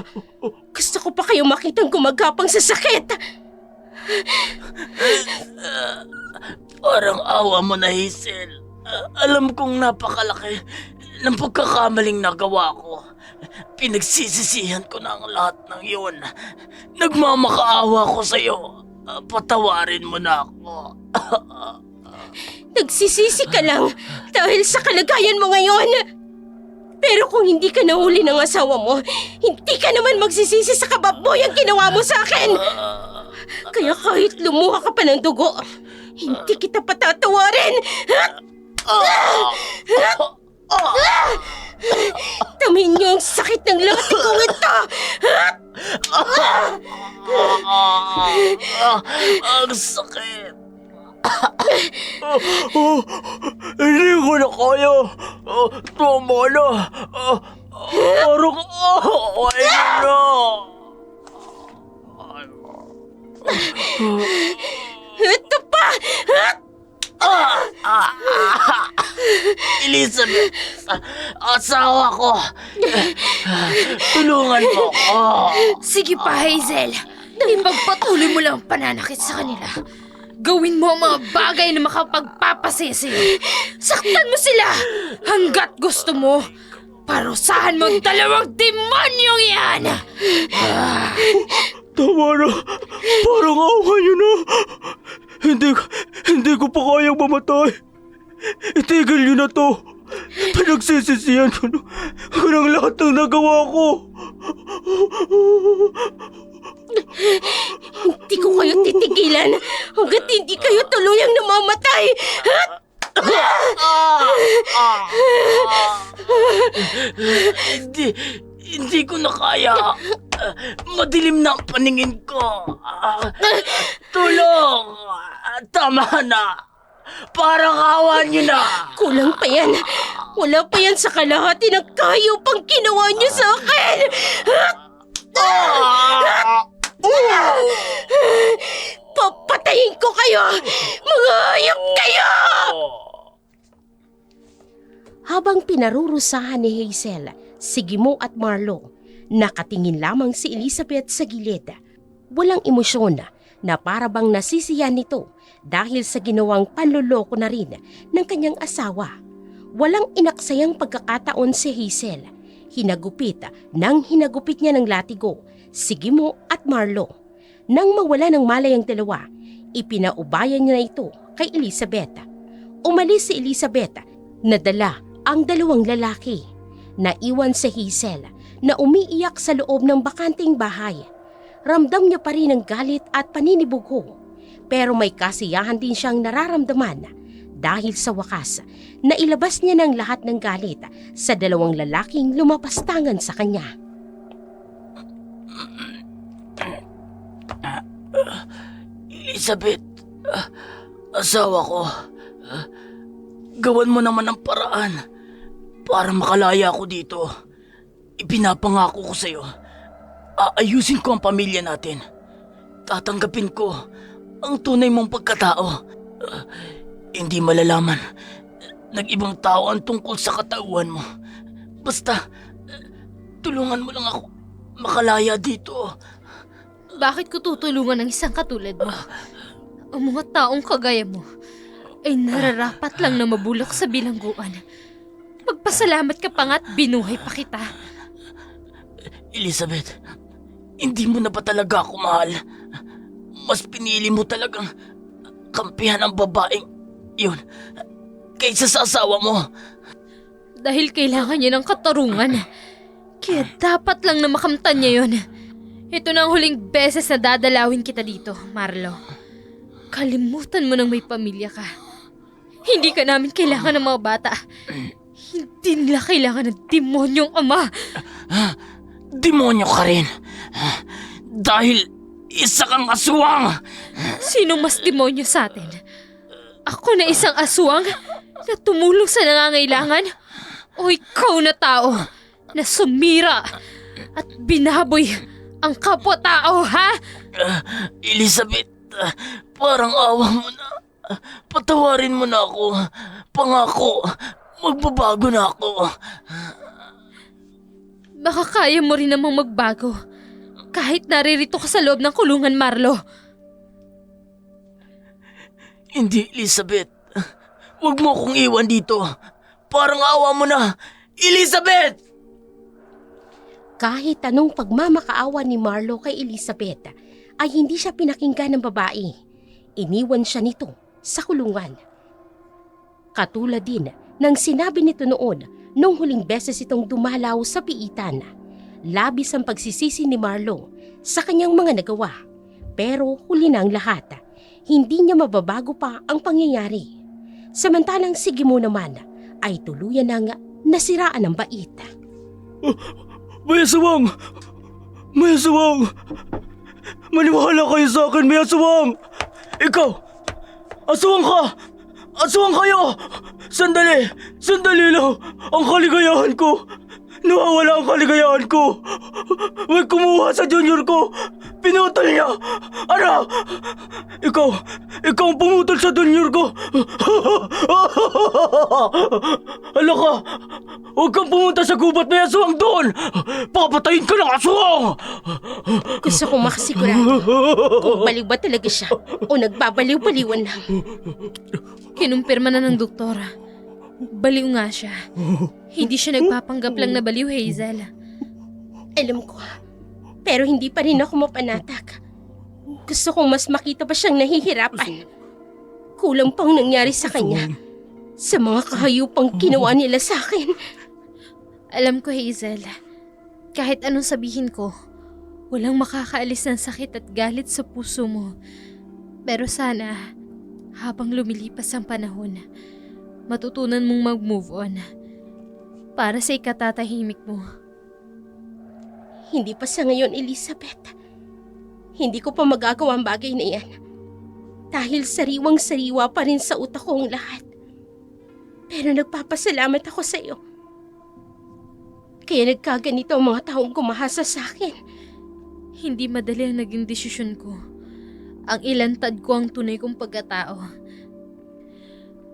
Gusto ko pa kayo makitang gumagapang sa sakit. Parang awa mo na, Hazel. Alam kong napakalaki ng pagkakamaling nagawa ko. Pinagsisisihan ko na ang lahat ng yun. Nagmamakaawa ko sa'yo. Patawarin mo na ako. Nagsisisi ka lang dahil sa kalagayan mo ngayon. Pero kung hindi ka nahuli ng asawa mo, hindi ka naman magsisisi sa kababoyang ginawa mo sa akin. Kaya kahit lumuha ka pa ng dugo, hindi kita patatawarin. Tamin niyo ang sakit ng lati kong ito. Ang sakit. Hindi ko na kaya. Tama na. Parang ayun na. Ito pa! Elizabeth, asawa ko. Tulungan mo ko. Sige pa, Hazel. Ipagpatuloy mo lang ang pananakit sa kanila. Gawin mo ang mga bagay na makapagpapasaya sa'yo. Saktan mo sila hanggat gusto mo. Parusahan mo ang dalawang demonyong yan! Tama na. Parang awa niyo na. Hindi ko pa kayang mamatay. Itigil niyo na to. Pinagsisisihan ko ng lahat ng nagawa ko. Hindi ko kayo titigilan hanggat hindi kayo tuluyang namamatay. Hindi ko na kaya. Madilim na ang paningin ko. Tulong! Tama na. Parang awa niyo na. Kulang pa yan. Wala pa yan sa kalahati ng kayo pang ginawa niyo sa akin. Papatayin ko kayo! Mga hayop kayo! Habang pinarurusahan ni Hazel, Sigimo at Marlo, nakatingin lamang si Elizabeth sa gilid. Walang emosyon na parabang nasisiyan nito dahil sa ginawang panloloko na rin ng kanyang asawa. Walang inaksayang pagkakataon si Hazel. Hinagupit niya ng latigo, Sigimo at Marlo. Nang mawala ng malay ang dalawa, ipinaubayan niya na ito kay Elizabeth. Umalis si Elizabeth, nadala ang dalawang lalaki. Naiwan si Hazel na umiiyak sa loob ng bakanting bahay. Ramdam niya pa rin ang galit at paninibugho. Pero may kasiyahan din siyang nararamdaman dahil sa wakas, nailabas niya ng lahat ng galit sa dalawang lalaking lumapastangan sa kanya. Elizabeth, asawa ko, gawan mo naman ang paraan para makalaya ako dito. Ipinapangako ko sa'yo, aayusin ko ang pamilya natin. Tatanggapin ko ang tunay mong pagkatao. Hindi malalaman nag-ibang tao ang tungkol sa katauhan mo. Basta, tulungan mo lang ako makalaya dito. Bakit ko tutulungan ng isang katulad mo? Ang mga taong kagaya mo ay nararapat lang na mabulok sa bilangguan. Magpasalamat ka pa nga at binuhay pa kita. Elizabeth, hindi mo na ba talaga ako mahal? Mas pinili mo talagang kampihan ang babaeng yun kaysa sa asawa mo. Dahil kailangan niya ng katarungan. Kaya dapat lang na makamtan niya yun. Ito na ang huling beses na dadalawin kita dito, Marlo. Kalimutan mo nang may pamilya ka. Hindi ka namin kailangan ng mga bata. Hindi nila kailangan ng demonyong ama. Demonyo ka rin. Dahil isa kang aswang. Sinong mas demonyo sa atin? Ako na isang aswang na tumulong sa nangangailangan? O ikaw na tao na sumira at binaboy ang kapwa-tao, ha? Elizabeth, parang awa mo na. Patawarin mo na ako. Pangako, magbabago na ako. Baka kaya mo rin namang magbago. Kahit naririto ka sa loob ng kulungan, Marlo. Hindi, Elizabeth. Huwag mo akong iwan dito. Parang awa mo na. Elizabeth! Kahit anong pagmamakaawa ni Marlo kay Elizabeth ay hindi siya pinakinggan ng babae. Iniwan siya nito sa kulungan. Katulad din ng sinabi nito noon nung huling beses itong dumalaw sa piitan. Labis ang pagsisisi ni Marlo sa kanyang mga nagawa. Pero huli na ang lahat. Hindi niya mababago pa ang pangyayari. Samantalang si Gimo naman ay tuluyan ng nasiraan ng bait. May aswang! May aswang! Maniwala kayo sa akin, may aswang! Ikaw! Aswang ka! Aswang kayo! Sandali! Sandali lang! Ang kaligayahan ko! Nawawala ang kaligayahan ko! May kumuha sa junior ko! Pinutol niya! Ano? Ikaw! Ikaw ang pumutol sa junior ko! Hala ka! Huwag kang pumunta sa gubat, may aswang doon! Papatayin ka ng aswang! Gusto kong makasigurado kung baliw ba talaga siya o nagbabaliw-baliwan lang. Kinumpirma na ng doktora. Baliw nga siya. Hindi siya nagpapanggap lang na baliw, Hazel. Alam ko, pero hindi pa rin ako mapanatag. Gusto kong mas makita pa siyang nahihirapan. Kulang pang nangyari sa kanya sa mga kahayupang ginawa nila sa akin. Alam ko, Hazel. Kahit anong sabihin ko, walang makakaalis ng sakit at galit sa puso mo. Pero sana, habang lumilipas ang panahon, matutunan mong mag-move on para sa ikatatahimik mo. Hindi pa sa ngayon, Elizabeth. Hindi ko pa magagawa ang bagay na yan. Dahil sariwang-sariwa pa rin sa utak ko ang lahat. Pero nagpapasalamat ako sa iyo. Kaya nagkaganito ang mga taong gumahasa sa akin. Hindi madali ang naging desisyon ko. Ang ilantad ko ang tunay kong pagkatao.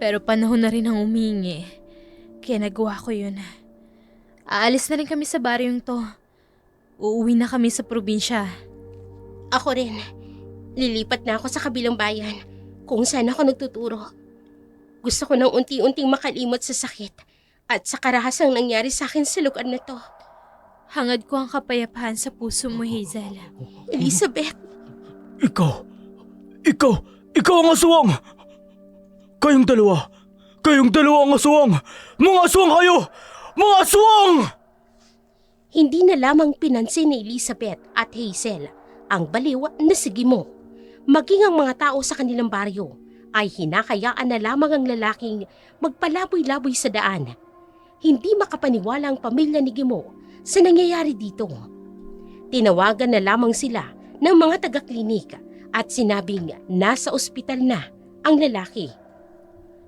Pero panahon na rin ang umingi. Kaya nagawa ko yun. Aalis na rin kami sa baryong to. Uuwi na kami sa probinsya. Ako rin. Lilipat na ako sa kabilang bayan kung saan ako nagtuturo. Gusto ko nang unti-unting makalimot sa sakit at sa karahasang nangyari sa akin sa lugar na to. Hangad ko ang kapayapaan sa puso mo, Hazel. Elizabeth, Ikaw ang aswang! Kayong dalawa ang aswang! Mga aswang kayo! Mga aswang! hindi na lamang pinansin ni Elizabeth at Hazel ang baliw na si Gimo. Maging ang mga tao sa kanilang baryo ay hinakayaan na lamang ang lalaking magpalaboy-laboy sa daan. Hindi makapaniwala ang pamilya ni Gimo sa nangyayari dito. Tinawagan na lamang sila ng mga taga-klinik at sinabing nasa ospital na ang lalaki.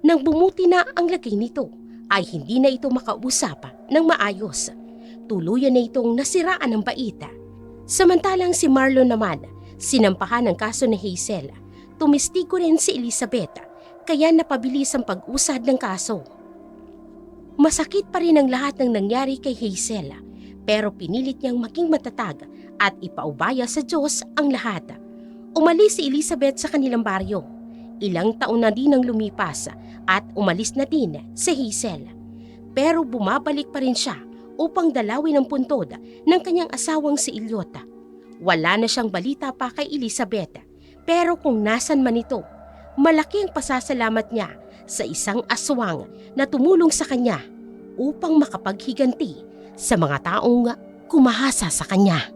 Nang bumuti na ang lagay nito, ay hindi na ito makausap ng maayos. Tuluyan na itong nasiraan ng baita. Samantalang si Marlon naman, sinampahan ng kaso ni Hazel. Tumistigo rin si Elizabeth, kaya napabilis ang pag-usad ng kaso. Masakit pa rin ang lahat ng nangyari kay Hazel, pero pinilit niyang maging matatag at ipaubaya sa Diyos ang lahat. Umalis si Elizabeth sa kanilang baryo. Ilang taon na din ang lumipas at umalis na din si Hazel. Pero bumabalik pa rin siya upang dalawin ang puntod ng kanyang asawang si Elliot. Wala na siyang balita pa kay Elizabeth, pero kung nasan man ito, malaki ang pasasalamat niya sa isang aswang na tumulong sa kanya upang makapaghiganti sa mga taong kumahasa sa kanya.